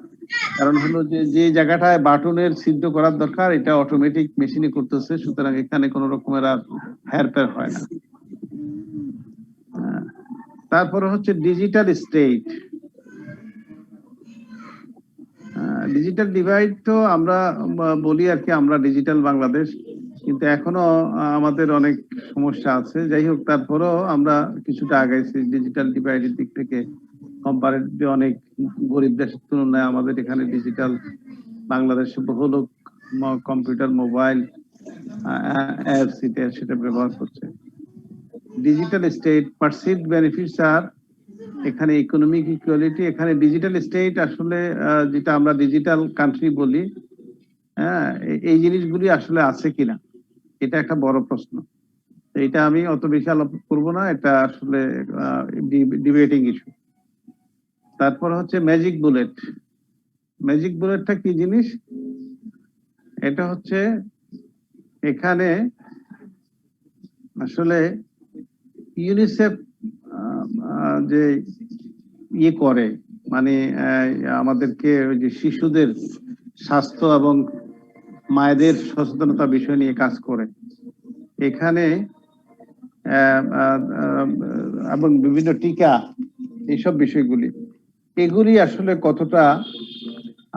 কারণ হলো যে জায়গাটায় বাটনের ছিদ্র করার দরকার, এটা অটোমেটিক মেশিনে করতেছে, সুতরাং এখানে কোনো রকমের আর হেরফের হয় না। তারপরে হচ্ছে ডিজিটাল স্টেট। ডিজিটাল ডিভাইড তো আমরা বলি আর কি, আমরা ডিজিটাল বাংলাদেশ, কিন্তু এখনো আমাদের অনেক সমস্যা আছে। যাই হোক, তারপরেও আমরা কিছুটা আগাইছি ডিজিটাল ডিভাইডের দিক থেকে। কম্পারেটিভলি অনেক গরিব দেশের তুলনায় আমাদের এখানে ডিজিটাল বাংলাদেশে বহু লোক কম্পিউটার, মোবাইল, অ্যাপস সেটা ব্যবহার করছে। ডিজিটাল স্টেট পারসিভড বেনিফিটস আর এখানে ইকোনমিক ইকুয়ালিটি। এখানে ডিজিটাল স্টেট আসলে যেটা আমরা ডিজিটাল কান্ট্রি বলি, হ্যাঁ এই জিনিসগুলি আসলে আছে কিনা, এটা একটা বড় প্রশ্ন। এটা আমি অত বেশি আলাপ করবো না, এটা আসলে ডিবেটিং ইস্যু। তারপর হচ্ছে ম্যাজিক বুলেট। ম্যাজিক বুলেটটা কি জিনিস? এটা হচ্ছে এখানে আসলে ইউনিসেফ যে ইয়ে করে, মানে আমাদেরকে ওই যে শিশুদের স্বাস্থ্য এবং মায়েদের সচেতনতা বিষয় নিয়ে কাজ করে এখানে, এবং বিভিন্ন টিকা, এইসব বিষয়গুলি, এগুলি আসলে কতটা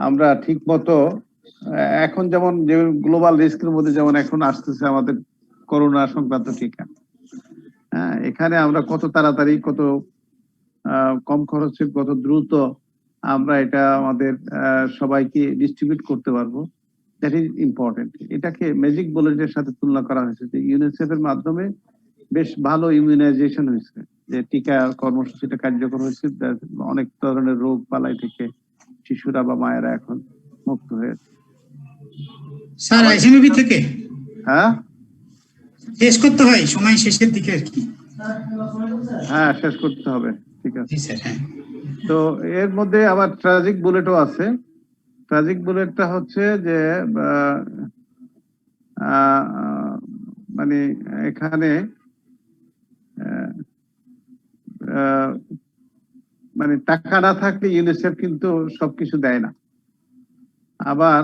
আমরা ঠিক মতো এখন যেমন যে গ্লোবাল রিস্কের মধ্যে যেমন এখন আসতেছে আমাদের করোনা সংক্রান্ত টিকা, হ্যাঁ এখানে আমরা কত তাড়াতাড়ি, কত কম খরচে, কত দ্রুত আমরা এটা আমাদের সবাইকে ডিস্ট্রিবিউট করতে পারবো, দ্যাট ইজ ইম্পর্টেন্ট। এটাকে ম্যাজিক বুলেটের সাথে তুলনা করা হয়েছে যে ইউনিসেফের মাধ্যমে বেশ ভালো ইমিউনাইজেশন হয়েছে, যে টিকা কর্মসূচিটা কার্যকর হয়েছে, অনেক ধরনের রোগ বালাই থেকে শিশুরা বা মায়েরা এখন মুক্ত হয়েছে। স্যার আইসিবিবি থেকে হ্যাঁ শেষ করতে হয় সময় শেষের দিকে আর কি। হ্যাঁ, শেষ করতে হবে, ঠিক আছে। জি স্যার। হ্যাঁ, তো এর মধ্যে আবার ট্রাজিক বুলেটও আছে। ট্র্যাজিক বুলেটটা হচ্ছে যে আহ, আহ, মানে এখানে আহ, আহ, মানে টাকা না থাকলে ইউনিসেফ কিন্তু সবকিছু দেয় না। আবার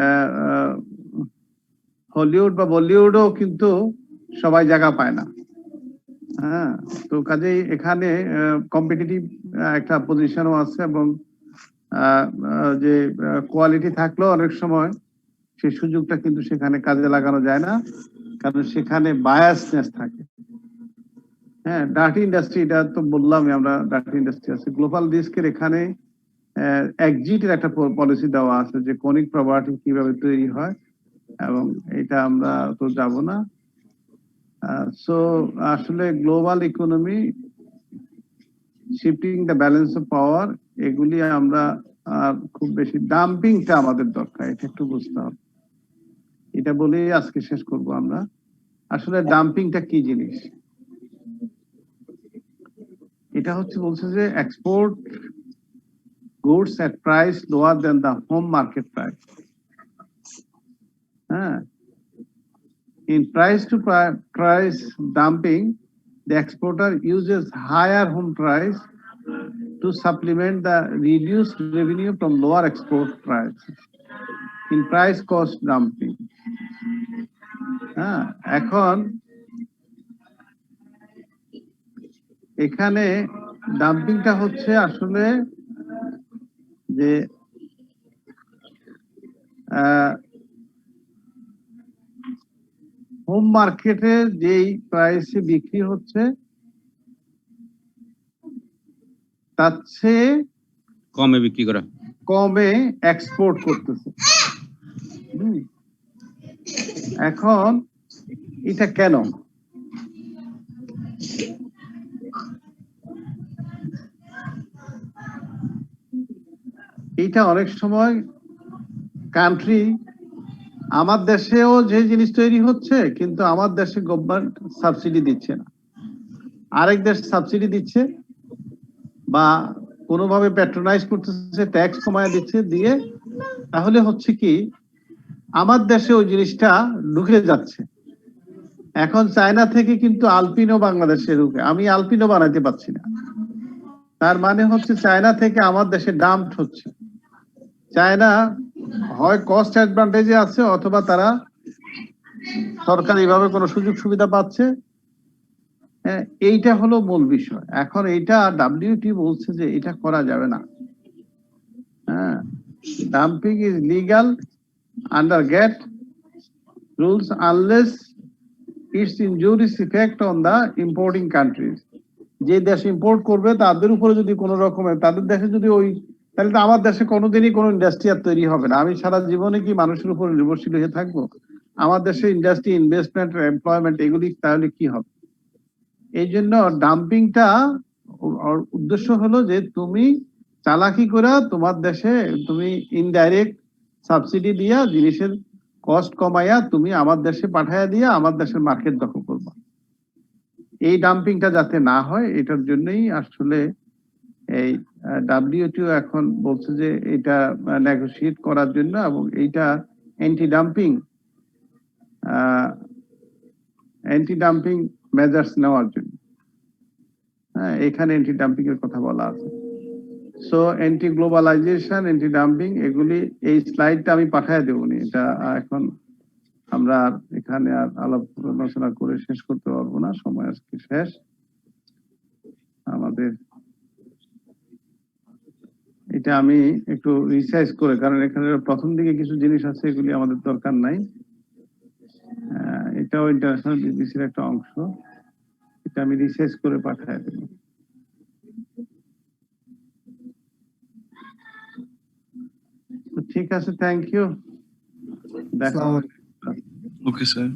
আহ, আহ, হলিউড বা বলিউডও কিন্তু সবাই জায়গা পায় না। হ্যাঁ, তো কাজেই এখানে কম্পিটিটিভ একটা পজিশনও আছে, এবং যে কোয়ালিটি থাকলেও অনেক সময় সেই সুযোগটা কিন্তু সেখানে কাজে লাগানো যায় না, কারণ সেখানে বায়াসনেস থাকে। হ্যাঁ, ডার্টি ইন্ডাস্ট্রি, এটা তো বললামই আমরা, ডার্টি ইন্ডাস্ট্রি আছে। গ্লোবাল রিস্কের এখানে এক্সিটের একটা পলিসি দেওয়া আছে যে কনিক প্রপার্টি কিভাবে তৈরি হয়, এবং এটা আমরা তো যাব না। সো আসলে global economy, shifting the balance of power, এগুলি আমরা খুব বেশি, ডাম্পিংটা আমাদের দরকার, এটা একটু বুঝতে হবে। এটা বলেই আজকে শেষ করব আমরা। আসলে ডাম্পিংটা কি জিনিস? এটা হচ্ছে, বলছে যে export goods at price lower than the home market price. হ্যাঁ, in price to price dumping, the exporter uses higher home price to supplement the reduced revenue from lower export prices in price cost dumping. এখন এখানে ডাম্পিংটা হচ্ছে আসলে যে home মার্কেটে যেই প্রাইসে বিক্রি হচ্ছে তার চেয়ে কমে বিক্রি করা। কমে এক্সপোর্ট করতেছে। এখন এটা কেন? এটা অনেক সময় কান্ট্রি, আমার দেশেও যে জিনিস তৈরি হচ্ছে কিন্তু আমার দেশে গভর্নমেন্ট সাবসিডি দিচ্ছে না, আরেক দেশ সাবসিডি দিচ্ছে বা কোনোভাবে প্যাট্রোনাইজ করতেছে, ট্যাক্স কমায় দিচ্ছে, দিয়ে তাহলে হচ্ছে কি আমার দেশে ওই জিনিসটা ঢুকে যাচ্ছে। এখন চায়না থেকে কিন্তু আলপিনো বাংলাদেশে ঢুকে, আমি আলপিনো বানাইতে পারছি না, তার মানে হচ্ছে চায়না থেকে আমার দেশে ডাম্প হচ্ছে। চায়না হয় কস্ট অ্যাডভান্টেজে আছে, অথবা তারা সরকারিভাবে কোনো সুযোগ সুবিধা পাচ্ছে। এইটা হলো মূল বিষয়। এখন এইটা WTO বলছে যে এটা করা যাবে না। হ্যাঁ, dumping is legal under GATT rules unless its injurious effect on the importing countries. যে দেশ ইম্পোর্ট করবে তাদের উপরে যদি কোনো রকমের, তাদের দেশে যদি ওই, তাহলে তো আমার দেশে কোনোদিনই কোনো ইন্ডাস্ট্রি আর তৈরি হবে না। আমি সারা জীবনে কি মানুষের উপর নির্ভরশীল হয়ে থাকবো? আমার দেশে ইন্ডাস্ট্রি, ইনভেস্টমেন্ট, এমপ্লয়মেন্ট, এগুলি তাহলে কি হবে? এই জন্য ডাম্পিংটা উদ্দেশ্য হলো যে তুমি চালাকি করে তোমার দেশে তুমি ইনডাইরেক্ট সাবসিডি দিয়া জিনিসের কস্ট কমাইয়া তুমি আমার দেশে পাঠাইয়া দিয়া আমার দেশের মার্কেট দখল করবা। এই ডাম্পিংটা যাতে না হয়, এটার জন্যই আসলে এই WTO এখন বলছে যে এটা নেগোশিয়েট করার জন্য, এবং এইটা অ্যান্টি ডাম্পিং মেজার্স নেওয়ার জন্য। হ্যাঁ, এখানে অ্যান্টি ডাম্পিং এর কথা বলা আছে। So anti globalization, anti dumping, এগুলি, এই স্লাইডটা আমি পাঠিয়ে দেবনি। এটা এখন আমরা এখানে আর আলোচনা করে শেষ করতে পারবো না, সময় আজকে শেষ আমাদের। এটা আমি একটু রিসার্চ করে, কারণ এখানে প্রথম দিকে কিছু জিনিস আছে এগুলি আমাদের দরকার নাই। এটাও ইন্টারন্যাশনাল বিজনেসের একটা অংশ, এটা আমি রিসার্চ করে পাঠিয়ে দেব। ঠিক আছে, থ্যাংক ইউ, দেখা হবে। ওকে স্যার,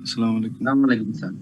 আসসালামু আলাইকুম। আসসালামু আলাইকুম স্যার।